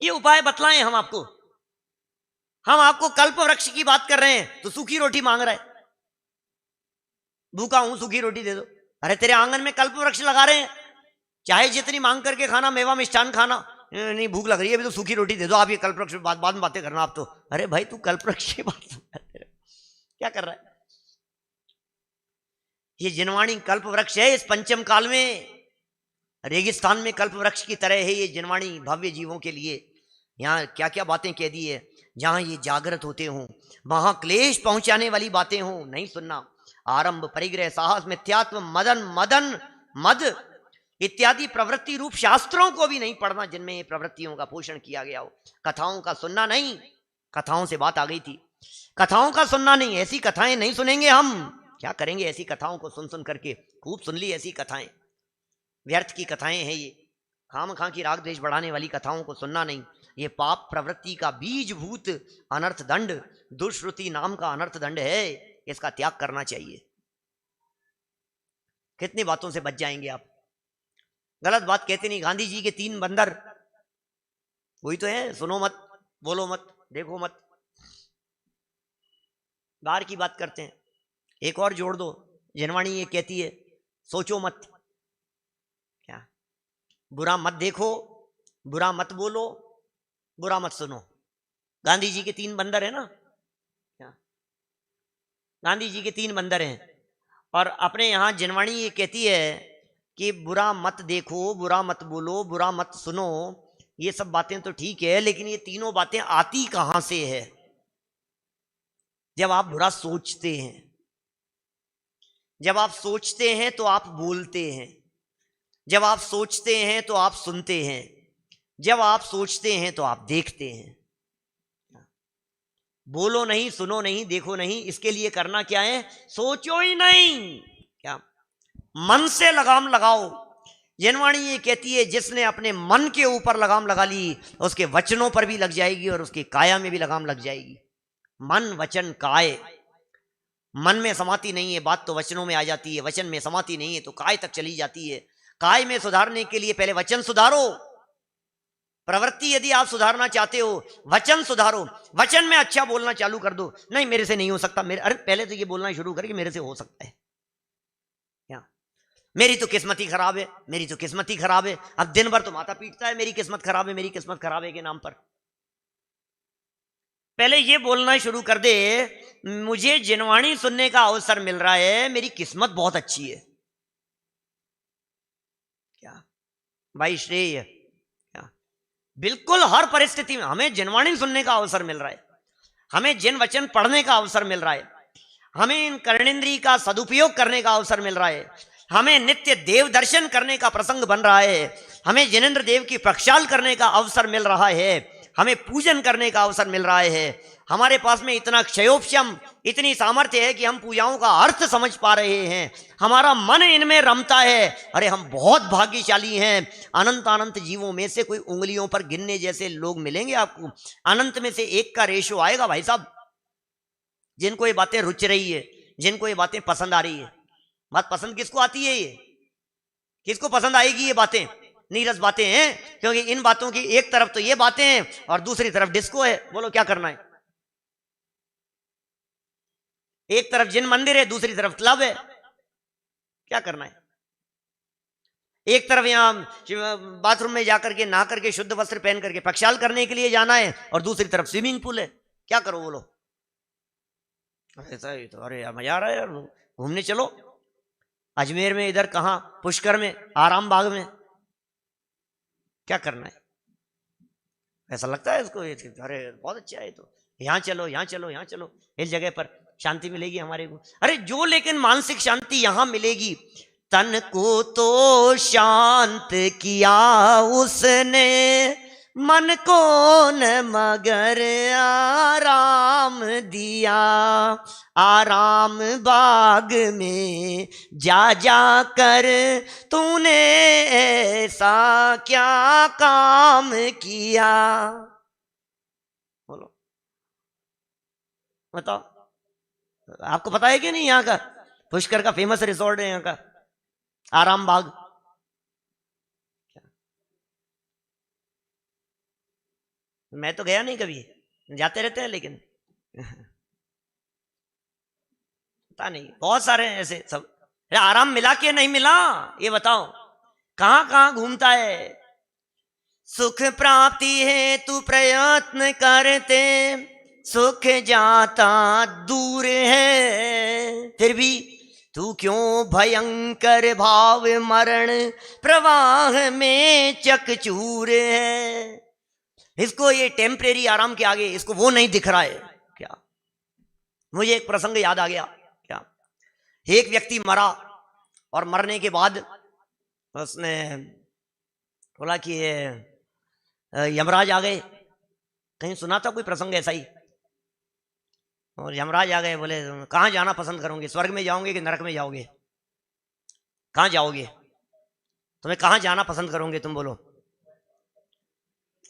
ये उपाय बतलाएं हम आपको। हम आपको कल्प वृक्ष की बात कर रहे हैं तो सूखी रोटी मांग रहा है, भूखा हूं सूखी रोटी दे दो। अरे तेरे आंगन में कल्प वृक्ष लगा रहे हैं, चाहे जितनी मांग करके खाना, मेवा मिष्ठान खाना, नहीं भूख लग रही है अभी तो सूखी रोटी दे दो। आप ये कल्प वृक्ष बाद में बातें करना आप तो। अरे भाई तू कल्प वृक्ष की बात क्या कर रहा है? ये जिनवाणी कल्प वृक्ष है। इस पंचम काल में रेगिस्तान में कल्प वृक्ष की तरह है ये जिनवाणी भव्य जीवों के लिए। यहाँ क्या क्या बातें कह दी है, जहां ये जागृत होते हों, वहां क्लेश पहुंचाने वाली बातें हों, नहीं सुनना। आरंभ, परिग्रह, साहस, मिथ्यात्व, मदन मद इत्यादि प्रवृत्ति रूप शास्त्रों को भी नहीं पढ़ना जिनमें ये प्रवृत्तियों का पोषण किया गया हो। कथाओं का सुनना नहीं, कथाओं से बात आ गई थी, कथाओं का सुनना नहीं। ऐसी कथाएं नहीं सुनेंगे हम। क्या करेंगे ऐसी कथाओं को सुन सुन करके? खूब सुन ली ऐसी कथाएं, व्यर्थ की कथाएं हैं ये। खाम खां की राग द्वेष बढ़ाने वाली कथाओं को सुनना नहीं। ये पाप प्रवृत्ति का बीजभूत अनर्थ दंड, दुष्श्रुति नाम का अनर्थ दंड है, इसका त्याग करना चाहिए। कितनी बातों से बच जाएंगे आप। गलत बात कहते नहीं। गांधी जी के 3 बंदर वही तो है, सुनो मत, बोलो मत, देखो मत, बाहर की बात करते हैं। एक और जोड़ दो, जिनवाणी ये कहती है सोचो मत। क्या? बुरा मत देखो, बुरा मत बोलो, बुरा मत सुनो। गांधी जी के 3 बंदर है ना, क्या? गांधी जी के 3 बंदर हैं। और अपने यहां जिनवाणी ये कहती है कि बुरा मत देखो, बुरा मत बोलो, बुरा मत सुनो। ये सब बातें तो ठीक है, लेकिन ये तीनों बातें आती कहां से है? जब आप बुरा सोचते हैं। जब आप सोचते हैं तो आप बोलते हैं, जब आप सोचते हैं तो आप सुनते हैं, जब आप सोचते हैं तो आप देखते हैं। बोलो नहीं, सुनो नहीं, देखो नहीं, इसके लिए करना क्या है? सोचो ही नहीं। क्या? मन से लगाम लगाओ। जिनवाणी ये कहती है जिसने अपने मन के ऊपर लगाम लगा ली, उसके वचनों पर भी लग जाएगी और उसकी काया में भी लगाम लग जाएगी। मन वचन काय, मन में समाती नहीं है बात तो वचनों में आ जाती है, वचन में समाती नहीं है तो काय तक चली जाती है। काय में सुधारने के लिए पहले वचन सुधारो। प्रवृत्ति यदि आप सुधारना चाहते हो, वचन सुधारो। वचन में अच्छा बोलना चालू कर दो। नहीं मेरे से नहीं हो सकता, मेरे, अरे पहले तो ये बोलना शुरू करके मेरे से हो सकता है। क्या? मेरी तो किस्मत ही खराब है, मेरी तो किस्मत ही खराब है। अब दिन भर तो माथा पीटता है मेरी किस्मत खराब है, मेरी किस्मत खराब है के नाम पर। पहले ये बोलना शुरू कर दे, मुझे जिनवाणी सुनने का अवसर मिल रहा है, मेरी किस्मत बहुत अच्छी है। क्या भाई श्रेय? क्या? बिल्कुल हर परिस्थिति में हमें जिनवाणी सुनने का अवसर मिल रहा है, हमें जिन वचन पढ़ने का अवसर मिल रहा है, हमें इन कर्णेंद्रिय का सदुपयोग करने का अवसर मिल रहा है, हमें नित्य देव दर्शन करने का प्रसंग बन रहा है, हमें जिनेंद्र देव की प्रक्षाल करने का अवसर मिल रहा है। हमें पूजन करने का अवसर मिल रहा है। हमारे पास में इतना क्षयोपशम, इतनी सामर्थ्य है कि हम पूजाओं का अर्थ समझ पा रहे हैं, हमारा मन इनमें रमता है। अरे हम बहुत भाग्यशाली हैं। अनंत अनंत जीवों में से कोई उंगलियों पर गिनने जैसे लोग मिलेंगे आपको। अनंत में से एक का रेशो आएगा भाई साहब, जिनको ये बातें रुच रही है, जिनको ये बातें पसंद आ रही है। बात पसंद किसको आती है? ये किसको पसंद आएगी ये बातें? नीरस बातें हैं, क्योंकि इन बातों की एक तरफ तो ये बातें हैं और दूसरी तरफ डिस्को है। बोलो क्या करना है? एक तरफ जिन मंदिर है, दूसरी तरफ क्लब है, क्या करना है? एक तरफ यहां बाथरूम में जाकर के नहा करके शुद्ध वस्त्र पहन करके प्रक्षाल करने के लिए जाना है और दूसरी तरफ स्विमिंग पूल है, क्या करो बोलो? ऐसा ही तो। अरे यार मजा आ रहा है यार, घूमने चलो अजमेर में, इधर कहां, पुष्कर में, आराम बाग में, क्या करना है? ऐसा लगता है इसको, अरे बहुत अच्छा है, तो यहाँ चलो, यहाँ चलो, यहाँ चलो, इस जगह पर शांति मिलेगी हमारे को। अरे जो लेकिन मानसिक शांति यहां मिलेगी, तन को तो शांत किया उसने, मन को न मगर आराम दिया। आराम बाग में जा जा कर तूने ऐसा क्या काम किया? बोलो बताओ, आपको पता है कि नहीं? यहाँ का पुष्कर का फेमस रिसोर्ट है यहाँ का आराम बाग। मैं तो गया नहीं कभी, जाते रहते हैं लेकिन पता नहीं, बहुत सारे हैं ऐसे सब। आराम मिला कि नहीं मिला ये बताओ? कहां कहां घूमता है? सुख प्राप्ति है तू प्रयत्न करते, सुख जाता दूर है, फिर भी तू क्यों भयंकर भाव मरण प्रवाह में चकचूर है। इसको ये टेम्परेरी आराम के आगे इसको वो नहीं दिख रहा है क्या? मुझे एक प्रसंग याद आ गया। क्या? एक व्यक्ति मरा और मरने के बाद उसने बोला कि यमराज आ गए। कहीं सुना था कोई प्रसंग ऐसा ही? और यमराज आ गए, बोले कहाँ जाना पसंद करोगे, स्वर्ग में जाओगे कि नरक में जाओगे? कहाँ जाओगे? तुम्हें कहाँ जाना पसंद करोगे तुम, बोलो?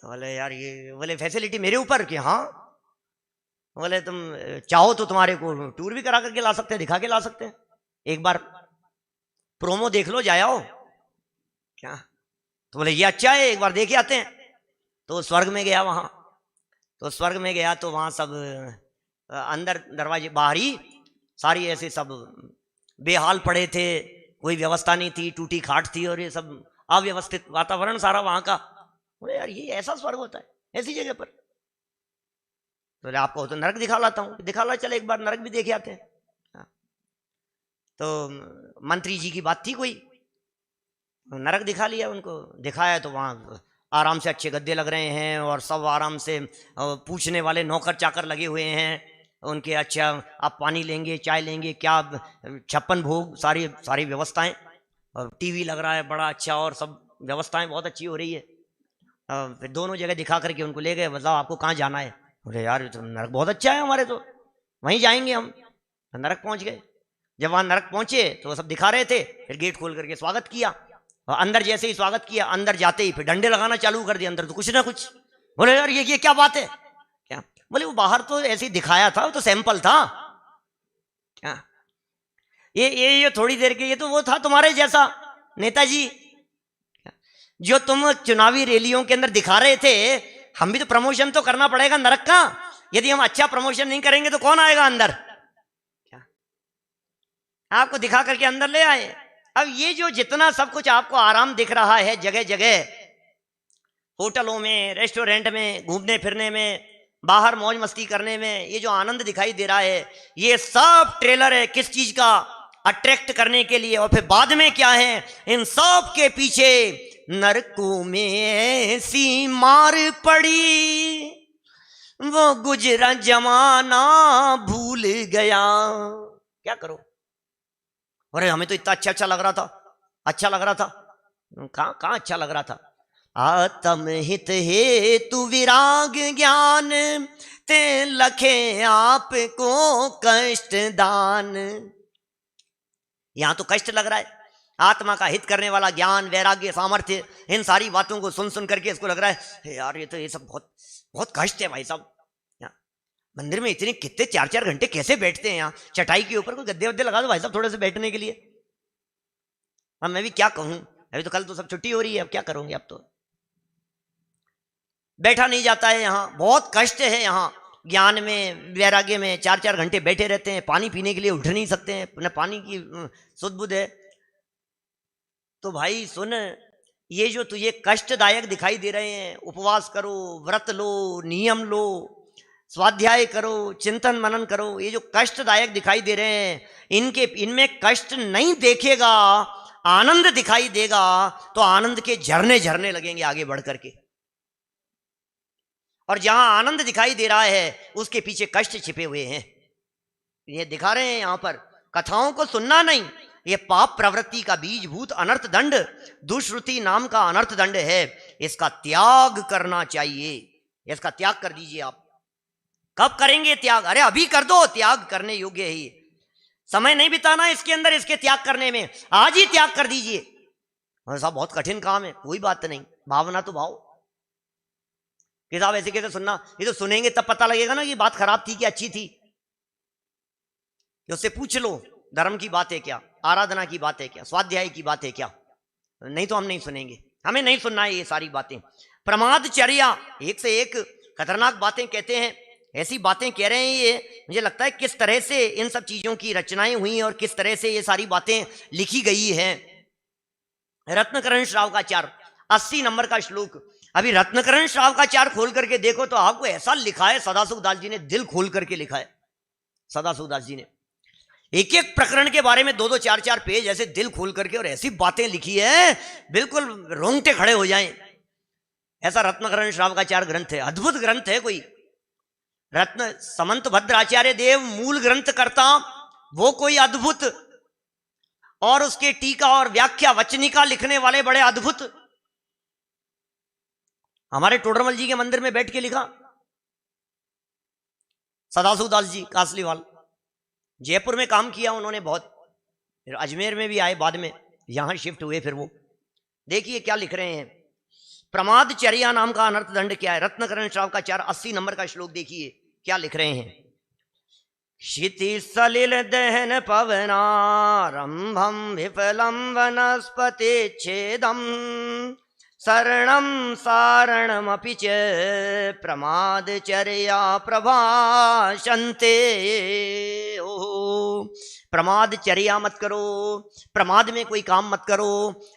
बोले यार ये, बोले फैसिलिटी मेरे ऊपर कि हाँ, बोले तुम चाहो तो तुम्हारे को टूर भी करा करके ला सकते हैं, दिखा के ला सकते हैं, एक बार प्रोमो देख लो, जाओ क्या? तो बोले ये अच्छा है, एक बार देख आते हैं। तो स्वर्ग में गया वहां, तो स्वर्ग में गया तो वहां सब अंदर दरवाजे बाहर ही सारी ऐसे सब बेहाल पड़े थे, कोई व्यवस्था नहीं थी, टूटी खाट थी और ये सब अव्यवस्थित वातावरण सारा वहां का। बोले यार ये ऐसा स्वर्ग होता है ऐसी जगह पर? बोले आपको तो नरक दिखा लाता हूँ। दिखा ला, चले एक बार नरक भी देखे आते हैं। तो मंत्री जी की बात थी कोई, नरक दिखा लिया उनको। दिखाया तो वहां आराम से अच्छे गद्दे लग रहे हैं और सब आराम से पूछने वाले नौकर चाकर लगे हुए हैं उनके। अच्छा आप पानी लेंगे, चाय लेंगे, क्या 56 भोग, सारी सारी व्यवस्थाएं, और टीवी लग रहा है बड़ा अच्छा, और सब व्यवस्थाएं बहुत अच्छी हो रही है। फिर दोनों जगह दिखा करके उनको ले गए, बताओ आपको कहाँ जाना है? बोले यार तो नरक बहुत अच्छा है हमारे, तो वहीं जाएंगे हम। नरक पहुंच गए। जब वहां नरक पहुंचे तो वो सब दिखा रहे थे, फिर गेट खोल करके स्वागत किया, और अंदर जैसे ही स्वागत किया, अंदर जाते ही फिर डंडे लगाना चालू कर दिया अंदर तो कुछ ना कुछ। बोले यार ये क्या बात है क्या? बोले वो बाहर तो ऐसे ही दिखाया था, वो तो सैंपल था क्या? ये थोड़ी देर के, ये तो वो था तुम्हारे जैसा नेताजी जो तुम चुनावी रैलियों के अंदर दिखा रहे थे। हम भी तो प्रमोशन तो करना पड़ेगा नरक का, यदि हम अच्छा प्रमोशन नहीं करेंगे तो कौन आएगा अंदर? क्या आपको दिखा करके अंदर ले आए? अब ये जो जितना सब कुछ आपको आराम दिख रहा है जगह जगह, होटलों में, रेस्टोरेंट में, घूमने फिरने में, बाहर मौज मस्ती करने में, ये जो आनंद दिखाई दे रहा है, ये सब ट्रेलर है किस चीज का? अट्रैक्ट करने के लिए। और फिर बाद में क्या है? इन सब के पीछे नरकों में ऐसी मार पड़ी, वो गुजरा जमाना भूल गया। क्या करो? अरे हमें तो इतना अच्छा अच्छा लग रहा था, अच्छा लग रहा था। कहाँ अच्छा लग रहा था? आत्म हित हेतु विराग ज्ञान, ते लखे आपको कष्ट दान। यहां तो कष्ट लग रहा है, आत्मा का हित करने वाला ज्ञान, वैराग्य, सामर्थ्य, इन सारी बातों को सुन सुन करके इसको लग रहा है यार ये तो ये सब बहुत बहुत कष्ट है भाई साहब। मंदिर में इतने कितने 4-4 घंटे कैसे बैठते हैं, यहाँ चटाई के ऊपर कोई गद्दे वद्दे लगा दो भाई साहब थोड़े से बैठने के लिए। अब मैं भी क्या कहूं, अभी तो कल तो सब छुट्टी हो रही है, अब क्या करूंगी, अब तो बैठा नहीं जाता है, यहाँ बहुत कष्ट है। यहाँ ज्ञान में, वैराग्य में 4-4 घंटे बैठे रहते हैं, पानी पीने के लिए उठ नहीं सकते हैं, न पानी की सुध बुध है। तो भाई सुन, ये जो तुझे कष्टदायक दिखाई दे रहे हैं, उपवास करो, व्रत लो, नियम लो, स्वाध्याय करो, चिंतन मनन करो, ये जो कष्टदायक दिखाई दे रहे हैं, इनमें कष्ट नहीं देखेगा, आनंद दिखाई देगा, तो आनंद के झरने झरने लगेंगे आगे बढ़ करके। और जहां आनंद दिखाई दे रहा है उसके पीछे कष्ट छिपे हुए हैं। ये दिखा रहे हैं यहां पर, कथाओं को सुनना नहीं, ये पाप प्रवृत्ति का बीजभूत अनर्थ दंड, दुष्श्रुति नाम का अनर्थ दंड है, इसका त्याग करना चाहिए। इसका त्याग कर दीजिए आप। कब करेंगे त्याग? अरे अभी कर दो, त्याग करने योग्य है ये, समय नहीं बिताना इसके अंदर, इसके त्याग करने में, आज ही त्याग कर दीजिए। साहब बहुत कठिन काम है, कोई बात नहीं, भावना तो भाव कि साहब ऐसे कैसे सुनना, ये तो सुनेंगे तब पता लगेगा ना कि बात खराब थी कि अच्छी थी। उससे पूछ लो धर्म की बात है क्या, आराधना की बात है क्या, स्वाध्याय की बात है क्या, नहीं तो हम नहीं सुनेंगे, हमें नहीं सुनना है ये सारी बातें। प्रमादचर्या, एक से एक खतरनाक बातें कहते हैं, ऐसी बातें कह रहे हैं ये, मुझे लगता है किस तरह से इन सब चीजों की रचनाएं हुई और किस तरह से ये सारी बातें लिखी गई हैं। रत्नकरण श्रावकाचार 80 नंबर का श्लोक, अभी रत्नकरण श्रावकाचार खोल करके देखो तो आपको ऐसा लिखा है, सदाशिव दास जी ने दिल खोल करके लिखा है। सदाशिव दास जी ने एक एक प्रकरण के बारे में 2-2, 4-4 पेज ऐसे दिल खोल करके और ऐसी बातें लिखी है, बिल्कुल रोंगटे खड़े हो जाएं, ऐसा रत्नकरण श्रावकाचार ग्रंथ है, अद्भुत ग्रंथ है। कोई रत्न समंत भद्राचार्य देव मूल ग्रंथ करता, वो कोई अद्भुत, और उसके टीका और व्याख्या वचनिका लिखने वाले बड़े अद्भुत। हमारे टोडरमल जी के मंदिर में बैठ के लिखा सदाशिव दास जी कासलीवाल, जयपुर में काम किया उन्होंने बहुत, फिर अजमेर में भी आए, बाद में यहां शिफ्ट हुए। फिर वो देखिए क्या लिख रहे हैं, प्रमादचर्या नाम का अनर्थ दंड क्या है। रत्नकरण श्रावकाचार 80 नंबर का श्लोक देखिए क्या लिख रहे हैं। क्षिति सलिल दहन पवनारंभम विफलम वनस्पति छेदम शरणम सारणमपि च प्रमादचर्या प्रभाषन्ते। प्रमादचर्या मत करो, प्रमाद में कोई काम मत करो,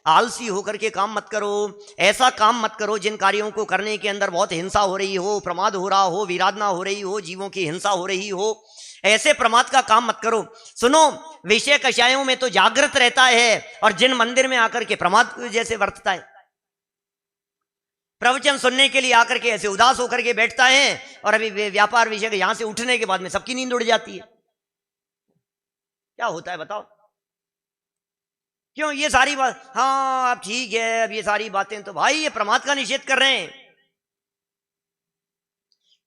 आलसी होकर के काम मत करो, ऐसा काम मत करो जिन कार्यों को करने के अंदर बहुत हिंसा हो रही हो, प्रमाद हो रहा हो, विराधना हो रही हो, जीवों की हिंसा हो रही हो, ऐसे प्रमाद का काम मत करो। सुनो, विषय कषायों में तो जागृत रहता है और जिन मंदिर में आकर के प्रमाद जैसे वर्तता है, प्रवचन सुनने के लिए आकर के ऐसे उदास होकर के बैठता है, और अभी व्यापार विषय के यहां से उठने के बाद में सबकी नींद उड़ जाती है। क्या होता है बताओ? क्यों ये सारी बात, हाँ अब ठीक है, अब ये सारी बातें तो भाई ये प्रमाद का निषेध कर रहे हैं।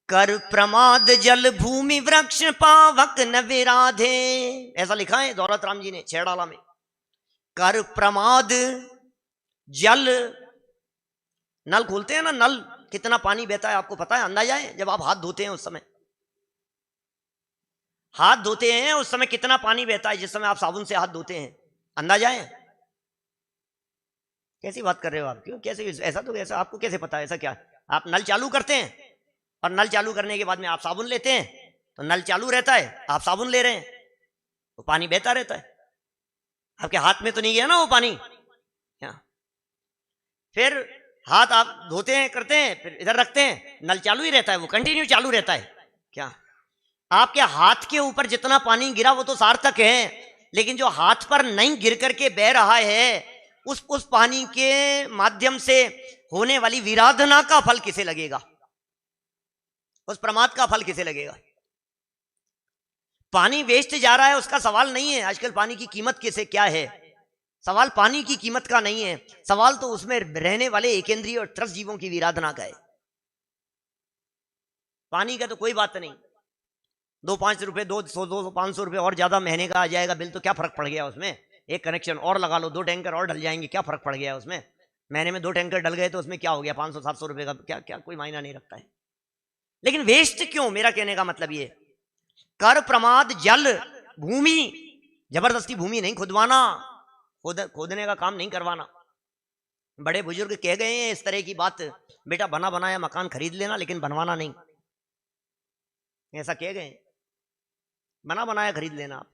कर प्रमाद जल भूमि वृक्ष पावक न विराधे, ऐसा लिखा है दौलत राम जी ने छेड़ाला में। कर प्रमाद जल, नल खोलते हैं ना, नल कितना पानी बहता है आपको पता है, अंदाजा है? जब आप हाथ धोते हैं उस समय, हाथ धोते हैं उस समय कितना पानी बहता है, जिस समय आप साबुन से हाथ धोते हैं, अंदाजा है? कैसी बात कर रहे हो आप? क्यों कैसे? ऐसा तो ऐसा आपको कैसे पता है? ऐसा क्या, आप नल चालू करते हैं और नल चालू करने के बाद में आप साबुन लेते हैं, तो नल चालू रहता है, आप साबुन ले रहे हैं, तो पानी बहता रहता है, आपके हाथ में तो नहीं गया ना वो पानी। फिर हाथ आप धोते हैं, करते हैं, फिर इधर रखते हैं, नल चालू ही रहता है, वो कंटिन्यू चालू रहता है। क्या आपके हाथ के ऊपर जितना पानी गिरा वो तो सार्थक है, लेकिन जो हाथ पर नहीं गिर करके बह रहा है, उस पानी के माध्यम से होने वाली विराधना का फल किसे लगेगा? उस प्रमाद का फल किसे लगेगा? पानी वेस्ट जा रहा है उसका सवाल नहीं है, आजकल पानी की कीमत किसे क्या है, सवाल पानी की कीमत का नहीं है, सवाल तो उसमें रहने वाले एकेंद्रीय और त्रस्त जीवों की विराधना का है। पानी का तो कोई बात नहीं, 2-5 रुपए, 200-500 रुपए और ज्यादा महीने का आ जाएगा बिल, तो क्या फर्क पड़ गया उसमें? एक कनेक्शन और लगा लो, 2 टैंकर और डल जाएंगे, क्या फर्क पड़ गया उसमें? महीने में 2 टैंकर डल गए तो उसमें क्या हो गया? 500-700 रुपए का क्या क्या कोई मायना नहीं रखता है। लेकिन वेस्ट क्यों? मेरा कहने का मतलब ये, कर प्रमाद जल भूमि, जबरदस्ती भूमि नहीं खुदवाना, खोदने का काम नहीं करवाना। बड़े बुजुर्ग कह गए हैं इस तरह की बात, बेटा बना बनाया मकान खरीद लेना लेकिन बनवाना नहीं, ऐसा कह गए। बना बनाया खरीद लेना आप,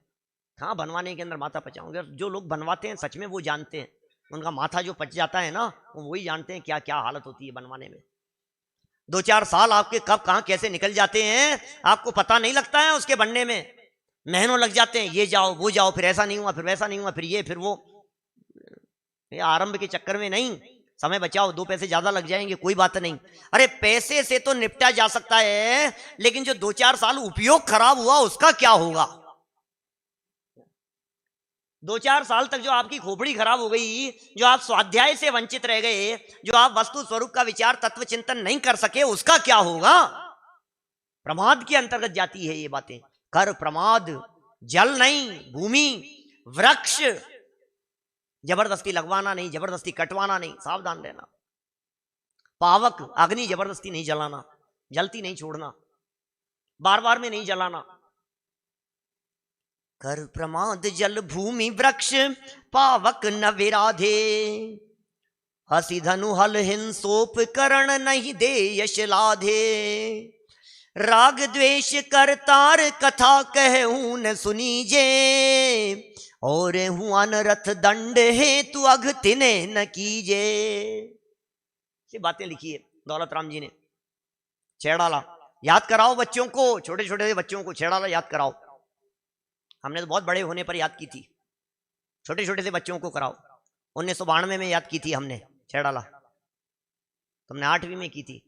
हाँ बनवाने के अंदर माथा पचाओगे। जो लोग बनवाते हैं सच में वो जानते हैं, उनका माथा जो पच जाता है ना, वो वही जानते हैं क्या क्या हालत होती है बनवाने में। 2-4 साल आपके कब कहाँ कैसे निकल जाते हैं आपको पता नहीं लगता है, उसके बनने में महीनों लग जाते हैं। ये जाओ वो जाओ, फिर ऐसा नहीं हुआ, फिर वैसा नहीं हुआ, फिर ये फिर वो। आरंभ के चक्कर में नहीं, समय बचाओ, 2 पैसे ज्यादा लग जाएंगे कोई बात नहीं। अरे पैसे से तो निपटा जा सकता है, लेकिन जो 2-4 साल उपयोग खराब हुआ उसका क्या होगा? 2-4 साल तक जो आपकी खोपड़ी खराब हो गई, जो आप स्वाध्याय से वंचित रह गए, जो आप वस्तु स्वरूप का विचार तत्व चिंतन नहीं कर सके, उसका क्या होगा? प्रमाद के अंतर्गत जाती है ये बातें। कर प्रमाद, जल नहीं, भूमि, वृक्ष जबरदस्ती लगवाना नहीं, जबरदस्ती कटवाना नहीं, सावधान रहना। पावक, अग्नि जबरदस्ती नहीं जलाना, जलती नहीं छोड़ना, बार बार में नहीं जलाना। कर प्रमाद जल भूमि वृक्ष पावक न विराधे, हसी धनु हल हिंसोप करण नहीं दे यश लाधे। राग द्वेष करतार कथा कहूं न सुनीजे, और हूं अनरथ दंड है तू अघ तिने न कीजे। ये बातें लिखी है दौलत राम जी ने। छेड़ाला याद कराओ बच्चों को, छोटे छोटे बच्चों को छेड़ाला याद कराओ। हमने तो बहुत बड़े होने पर याद की थी, छोटे छोटे से बच्चों को कराओ। 1992 में याद की थी हमने छेड़ाला, तुमने 8वीं में की थी,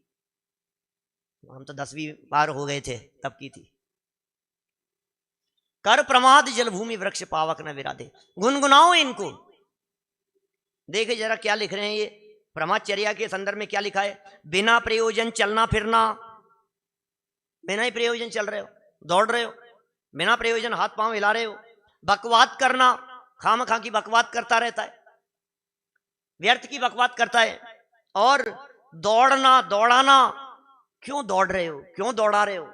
हम तो 10वीं बार हो गए थे तब की थी। कर प्रमाद जल भूमि वृक्ष पावक न विराधे, गुनगुनाओ इनको। देखे जरा क्या लिख रहे हैं ये ब्रह्मचर्या के संदर्भ में क्या लिखा है? बिना प्रयोजन चलना फिरना, बिना ही प्रयोजन चल रहे हो, दौड़ रहे हो, बिना प्रयोजन हाथ पांव हिला रहे हो। बकवाद करना, खामखा की बकवाद करता रहता है, व्यर्थ की बकवाद करता है। और दौड़ना दौड़ाना, क्यों दौड़ रहे हो, क्यों दौड़ा रहे हो?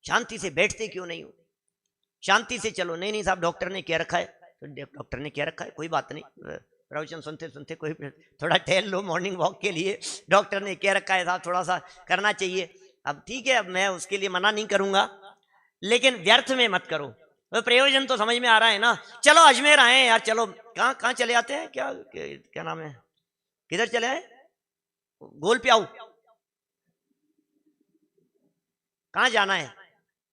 शांति से बैठते क्यों नहीं हो? शांति से चलो। नहीं नहीं साहब डॉक्टर ने क्या रखा है, तो डॉक्टर ने क्या रखा है, कोई बात नहीं, प्रवचन सुनते सुनते कोई थोड़ा टहल लो मॉर्निंग वॉक के लिए, डॉक्टर ने क्या रखा है साहब थोड़ा सा करना चाहिए। अब ठीक है, अब मैं उसके लिए मना नहीं करूंगा, लेकिन व्यर्थ में मत करो। तो प्रयोजन तो समझ में आ रहा है ना। चलो अजमेर आए यार, चलो कहाँ कहाँ चले आते हैं, क्या नाम है, किधर चले आए? गोल प्याऊ, कहाँ जाना है?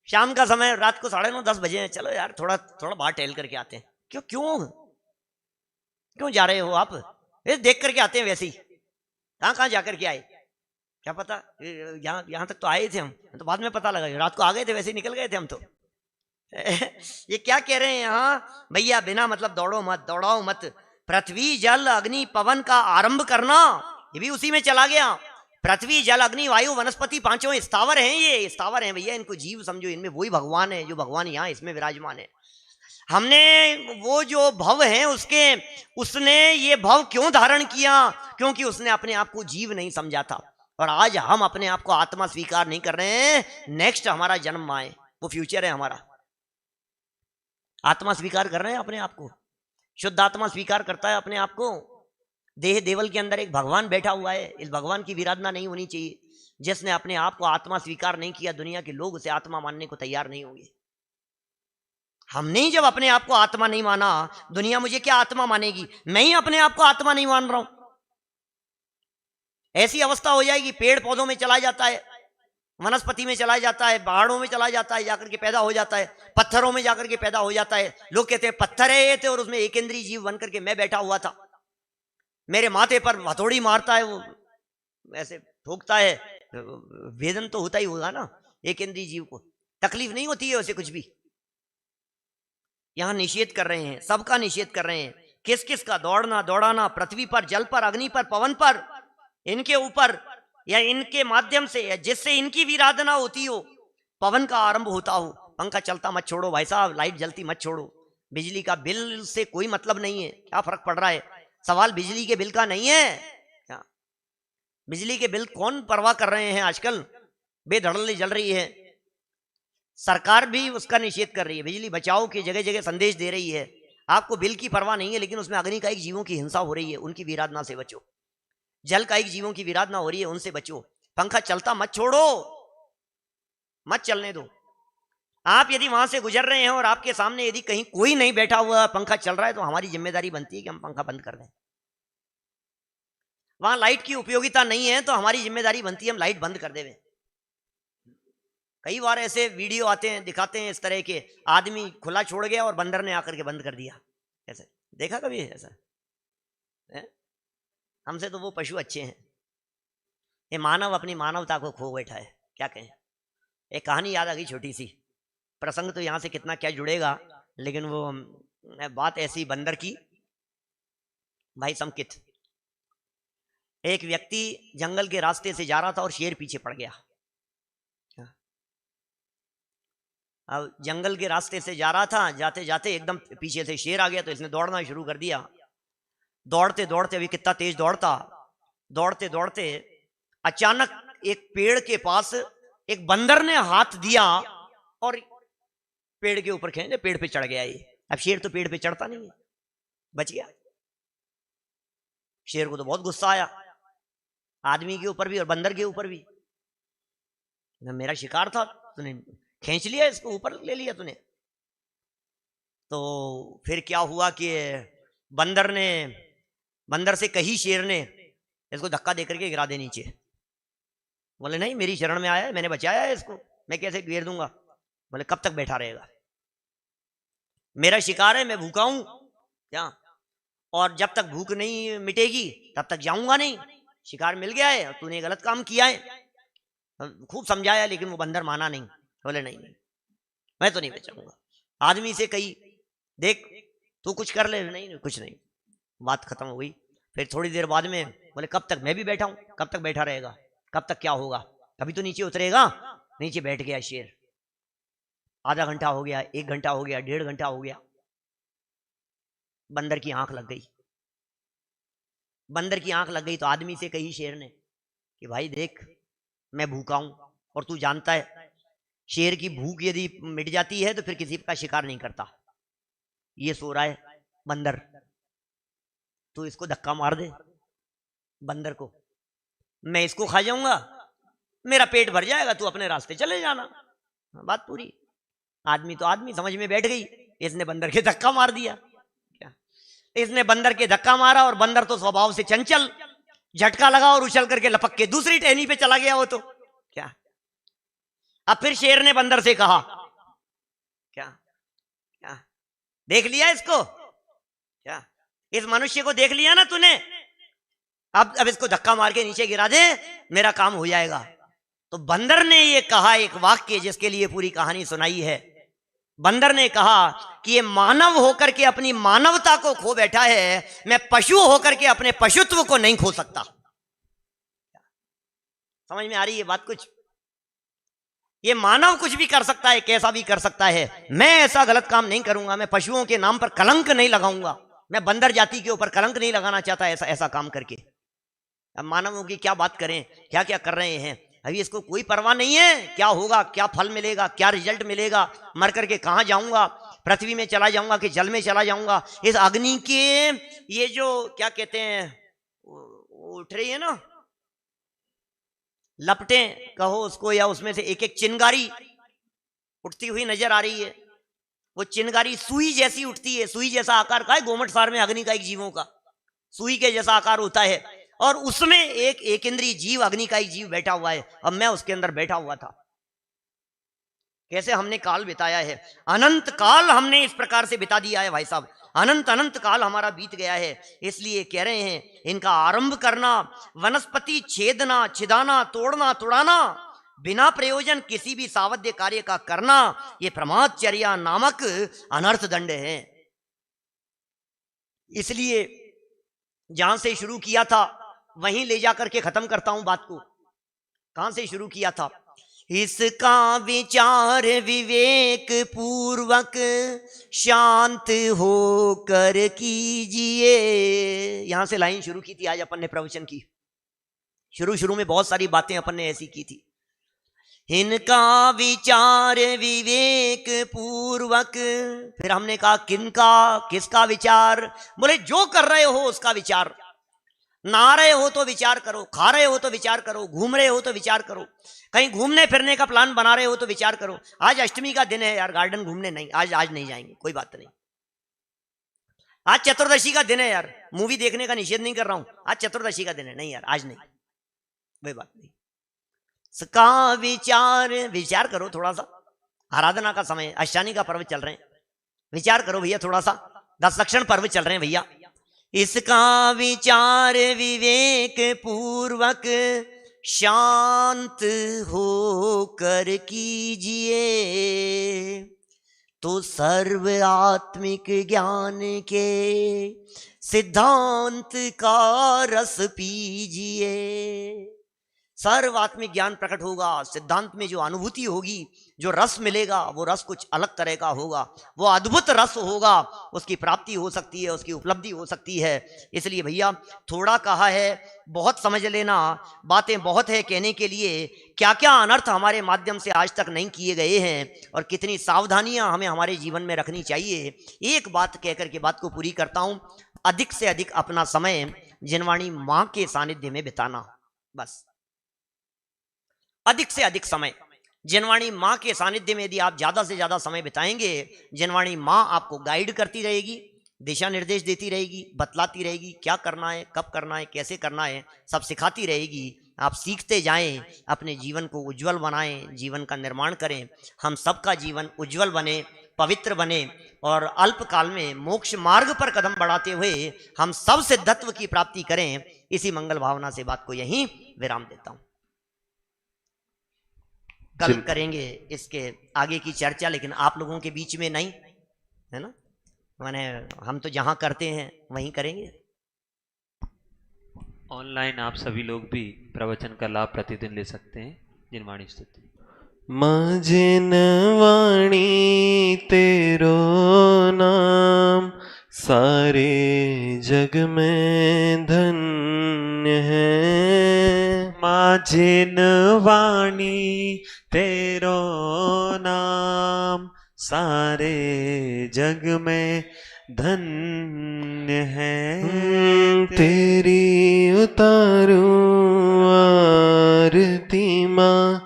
शाम का समय, रात को 9:30-10 बजे हैं, चलो यार थोड़ा थोड़ा बाहर टहल करके आते हैं। क्यों क्यों क्यों जा रहे हो आप? देख करके आते हैं वैसे ही। कहाँ कहाँ जाकर के आए, क्या पता, यहाँ तक तो आए थे हम, तो बाद में पता लगा रात को आ गए थे, वैसे ही निकल गए थे हम तो। ये क्या कह रहे हैं यहाँ भैया? बिना मतलब दौड़ो मत, दौड़ाओ मत। पृथ्वी जल अग्नि पवन का आरंभ करना, ये भी उसी में चला गया। पृथ्वी जल अग्नि वायु वनस्पति, 5 स्थावर हैं, ये स्थावर हैं भैया, इनको जीव समझो, इनमें वही भगवान है जो भगवान यहाँ इसमें विराजमान है। हमने वो जो भव है उसने ये भव क्यों धारण किया? क्योंकि उसने अपने आप को जीव नहीं समझा था। और आज हम अपने आप को आत्मा स्वीकार नहीं कर रहे हैं। नेक्स्ट हमारा जन्म आए, वो फ्यूचर है हमारा। आत्मा स्वीकार कर रहे हैं अपने आप को, शुद्ध आत्मा स्वीकार करता है अपने आप को। देह देवल के अंदर एक भगवान बैठा हुआ है, इस भगवान की विराधना नहीं होनी चाहिए। जिसने अपने आप को आत्मा स्वीकार नहीं किया, दुनिया के लोग उसे आत्मा मानने को तैयार नहीं होंगे। हमने ही जब अपने आप को आत्मा नहीं माना, दुनिया मुझे क्या आत्मा मानेगी? मैं ही अपने आप को आत्मा नहीं मान रहा हूं। ऐसी अवस्था हो जाएगी, पेड़ पौधों में चला जाता है, वनस्पति में चला जाता है, पहाड़ों में चला जाता है, जाकर के पैदा हो जाता है, पत्थरों में जाकर के पैदा हो जाता है। लोग कहते हैं पत्थर है ये थे, और उसमें एक इंद्रिय जीव बनकर के मैं बैठा हुआ था, मेरे माथे पर हथौड़ी मारता है, वो ऐसे ठोकता है, वेदन तो होता ही होगा ना एक इंद्रिय जीव को, तकलीफ नहीं होती है उसे कुछ भी। यहां निषेध कर रहे हैं, सबका निषेध कर रहे हैं। किस किस का दौड़ना दौड़ाना, पृथ्वी पर, जल पर, अग्नि पर, पवन पर, इनके ऊपर या इनके माध्यम से या जिससे इनकी विराधना होती हो, पवन का आरंभ होता हो। पंखा चलता मत छोड़ो भाई साहब, लाइट जलती मत छोड़ो। बिजली का बिल से कोई मतलब नहीं है, क्या फर्क पड़ रहा है? सवाल बिजली के बिल का नहीं है। क्या बिजली के बिल कौन परवाह कर रहे हैं? आजकल बेधड़ल्ले जल रही है, सरकार भी उसका निषेध कर रही है, बिजली बचाओ की जगह जगह संदेश दे रही है। आपको बिल की परवाह नहीं है, लेकिन उसमें अग्निकायिक जीवों की हिंसा हो रही है, उनकी विराधना से बचो। जलकायिक जीवों की विराधना हो रही है, उनसे बचो। पंखा चलता मत छोड़ो, मत चलने दो। आप यदि वहां से गुजर रहे हैं और आपके सामने यदि कहीं कोई नहीं बैठा हुआ, पंखा चल रहा है, तो हमारी जिम्मेदारी बनती है कि हम पंखा बंद कर दें। वहां लाइट की उपयोगिता नहीं है, तो हमारी जिम्मेदारी बनती है हम लाइट बंद कर दें। कई बार ऐसे वीडियो आते हैं, दिखाते हैं इस तरह के, आदमी खुला छोड़ गया और बंदर ने आकर के बंद कर दिया। ऐसे देखा कभी ऐसा है? हमसे तो वो पशु अच्छे हैं, ये मानव अपनी मानवता को खो बैठा है। क्या कहें? एक कहानी याद आ गई छोटी सी, प्रसंग तो यहां से कितना क्या जुड़ेगा, लेकिन वो बात ऐसी बंदर की। भाई समकित, एक व्यक्ति जंगल के रास्ते से जा रहा था और शेर पीछे पड़ गया। अब जंगल के रास्ते से जा रहा था, जाते जाते एकदम पीछे से शेर आ गया, तो इसने दौड़ना शुरू कर दिया। दौड़ते दौड़ते, अभी कितना तेज दौड़ता, दौड़ते दौड़ते अचानक एक पेड़ के पास एक बंदर ने हाथ दिया और पेड़ के ऊपर खींचे, पेड़ पे चढ़ गया ये। अब शेर तो पेड़ पे चढ़ता नहीं है, बच गया। शेर को तो बहुत गुस्सा आया, आदमी के ऊपर भी और बंदर के ऊपर भी। मेरा शिकार था, तूने खींच लिया, इसको ऊपर ले लिया तूने। तो फिर क्या हुआ कि बंदर से कही शेर ने, इसको धक्का देकर के गिरा दे नीचे। बोले नहीं, मेरी शरण में आया है, मैंने बचाया है इसको, मैं कैसे गिर दूंगा? बोले कब तक बैठा रहेगा? मेरा शिकार है, मैं भूखा हूं क्या? और जब तक भूख नहीं मिटेगी तब तक जाऊंगा नहीं। शिकार मिल गया है, तूने गलत काम किया है। खूब समझाया, लेकिन वो बंदर माना नहीं। बोले नहीं, मैं तो नहीं बचाऊंगा। आदमी से कही, देख तू कुछ कर ले। नहीं, कुछ नहीं। बात खत्म हो गई। फिर थोड़ी देर बाद में बोले कब तक मैं भी बैठा हूं? कब तक बैठा रहेगा? कब तक क्या होगा? कभी तो नीचे उतरेगा। नीचे बैठ गया शेर। आधा घंटा हो गया, 1 घंटा हो गया, 1.5 घंटा हो गया। बंदर की आंख लग गई। बंदर की आंख लग गई तो आदमी से कही शेर ने कि भाई देख, मैं भूखा हूं और तू जानता है शेर की भूख यदि मिट जाती है तो फिर किसी का शिकार नहीं करता। ये सो रहा है बंदर, तू इसको धक्का मार दे बंदर को, मैं इसको खा जाऊंगा, मेरा पेट भर जाएगा, तू अपने रास्ते चले जाना। बात पूरी। आदमी तो आदमी समझ में बैठ गई, इसने बंदर के धक्का मार दिया। क्या? इसने बंदर के धक्का मारा और बंदर तो स्वभाव से चंचल, झटका लगा और उछल करके लपक के दूसरी टहनी पे चला गया वो तो। क्या? अब फिर शेर ने बंदर से कहा, क्या क्या देख लिया इसको? क्या इस मनुष्य को देख लिया ना तूने? अब इसको धक्का मार के नीचे गिरा दे, मेरा काम हो जाएगा। तो बंदर ने ये कहा एक वाक्य जिसके लिए पूरी कहानी सुनाई है। बंदर ने कहा कि ये मानव होकर के अपनी मानवता को खो बैठा है, मैं पशु होकर के अपने पशुत्व को नहीं खो सकता। समझ में आ रही है बात कुछ? ये मानव कुछ भी कर सकता है, कैसा भी कर सकता है, मैं ऐसा गलत काम नहीं करूंगा। मैं पशुओं के नाम पर कलंक नहीं लगाऊंगा, मैं बंदर जाति के ऊपर कलंक नहीं लगाना चाहता ऐसा काम करके। अब मानवों की क्या बात करें, क्या क्या कर रहे हैं, अभी इसको कोई परवाह नहीं है क्या होगा, क्या फल मिलेगा, क्या रिजल्ट मिलेगा, मर करके कहां जाऊंगा, पृथ्वी में चला जाऊंगा कि जल में चला जाऊंगा। इस अग्नि के ये जो क्या कहते हैं उठ रही है ना, लपटें कहो उसको, या उसमें से एक एक चिंगारी उठती हुई नजर आ रही है। वो चिंगारी सुई जैसी उठती है, सुई जैसा आकार का है गोमट सार में अग्नि का एक जीवों का, सुई के जैसा आकार होता है, और उसमें एक इंद्रिय जीव, अग्नि का एक जीव बैठा हुआ है। अब मैं उसके अंदर बैठा हुआ था। कैसे हमने काल बिताया है, अनंत काल हमने इस प्रकार से बिता दिया है भाई साहब, अनंत अनंत काल हमारा बीत गया है। इसलिए कह रहे हैं इनका आरंभ करना, वनस्पति छेदना, छिदाना, तोड़ना, तुड़ाना, बिना प्रयोजन किसी भी सावध्य कार्य का करना, ये प्रमादचर्या नामक अनर्थ दंड है। इसलिए जहां से शुरू किया था वहीं ले जाकर के खत्म करता हूं बात को। कहां से शुरू किया था? इसका विचार विवेक पूर्वक शांत होकर कीजिए। यहां से लाइन शुरू की थी आज अपन ने प्रवचन की। शुरू में बहुत सारी बातें अपन ने ऐसी की थी। इनका विचार विवेक पूर्वक, फिर हमने कहा किनका, किसका विचार? बोले जो कर रहे हो उसका विचार। नहा रहे हो तो विचार करो, खा रहे हो तो विचार करो, घूम रहे हो तो विचार करो, कहीं घूमने फिरने का प्लान बना रहे हो तो विचार करो। आज अष्टमी का दिन है यार, गार्डन घूमने नहीं, आज नहीं जाएंगे, कोई बात नहीं। आज चतुर्दशी का दिन है यार, मूवी देखने का निषेध नहीं कर रहा हूं, आज चतुर्दशी का दिन है, नहीं यार आज नहीं, कोई बात नहीं। का विचार करो थोड़ा सा। आराधना का समय, अष्टानी का पर्व चल रहे हैं, विचार करो भैया थोड़ा सा। 10 लक्षण पर्व चल रहे हैं भैया। इसका विचार विवेक पूर्वक शांत होकर कीजिए, तो सर्व आत्मिक ज्ञान के सिद्धांत का रस पीजिए। सर्वात्मिक ज्ञान प्रकट होगा, सिद्धांत में जो अनुभूति होगी, जो रस मिलेगा, वो रस कुछ अलग तरह का होगा, वो अद्भुत रस होगा, उसकी प्राप्ति हो सकती है, उसकी उपलब्धि हो सकती है। इसलिए भैया थोड़ा कहा है, बहुत समझ लेना, बातें बहुत है कहने के लिए। क्या क्या अनर्थ हमारे माध्यम से आज तक नहीं किए गए हैं और कितनी सावधानियां हमें हमारे जीवन में रखनी चाहिए। एक बात कहकर के बात को पूरी करता हूं, अधिक से अधिक अपना समय जिनवाणी मां के सानिध्य में बिताना, बस अधिक से अधिक समय जिनवाणी माँ के सानिध्य में यदि आप ज्यादा से ज्यादा समय बिताएंगे, जिनवाणी माँ आपको गाइड करती रहेगी, दिशा निर्देश देती रहेगी, बतलाती रहेगी क्या करना है, कब करना है, कैसे करना है, सब सिखाती रहेगी। आप सीखते जाएं, अपने जीवन को उज्जवल बनाएं, जीवन का निर्माण करें। हम सबका जीवन उज्जवल बने, पवित्र बने और अल्पकाल में मोक्ष मार्ग पर कदम बढ़ाते हुए हम सब सिद्धत्व की प्राप्ति करें। इसी मंगल भावना से बात को यहीं विराम देता हूं। कल करेंगे इसके आगे की चर्चा, लेकिन आप लोगों के बीच में नहीं है ना, माने हम तो जहां करते हैं वहीं करेंगे। ऑनलाइन आप सभी लोग भी प्रवचन का लाभ प्रतिदिन ले सकते हैं। जिनवाणी स्तुति। मां जिनवाणी तेरो नाम सारे जग में धन्य है। मां जिनवाणी तेरो नाम सारे जग में धन्य है। तेरी उतारूं आरती मां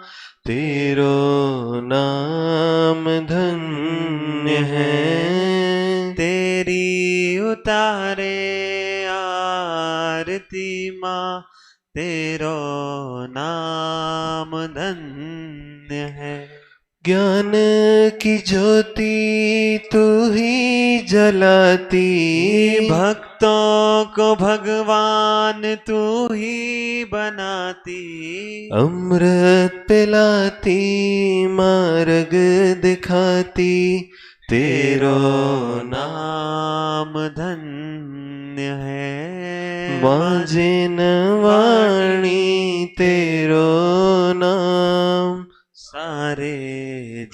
तेरो नाम धन्य है। तेरी उतारे आरती मां तेरो नाम धन्य है। ज्ञान की ज्योति तू ही जलाती, भक्तों को भगवान तू ही बनाती। अमृत पिलाती मार्ग दिखाती, तेरो नाम धन्य है। मां जिनवाणी तेरो नाम सारे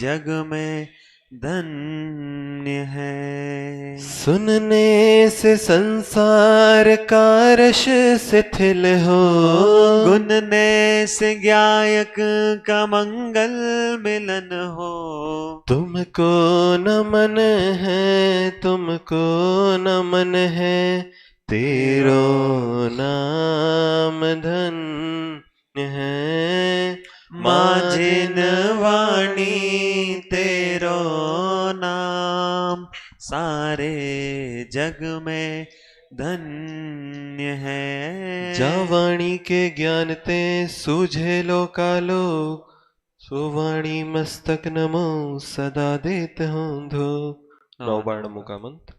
जग में धन्य है। सुनने से संसार का रस शिथिल हो, गुनने से गायक का मंगल मिलन हो। तुमको नमन है, तुमको नमन है, तेरो नाम धन्य है। मां जिनवाणी तेरो नाम सारे जग में धन्य है। जावाणी के ज्ञान ते सूझे लोकालो, सुवाणी मस्तक नमो सदा देत हूँ धो। नौबाण मुका मंत्र।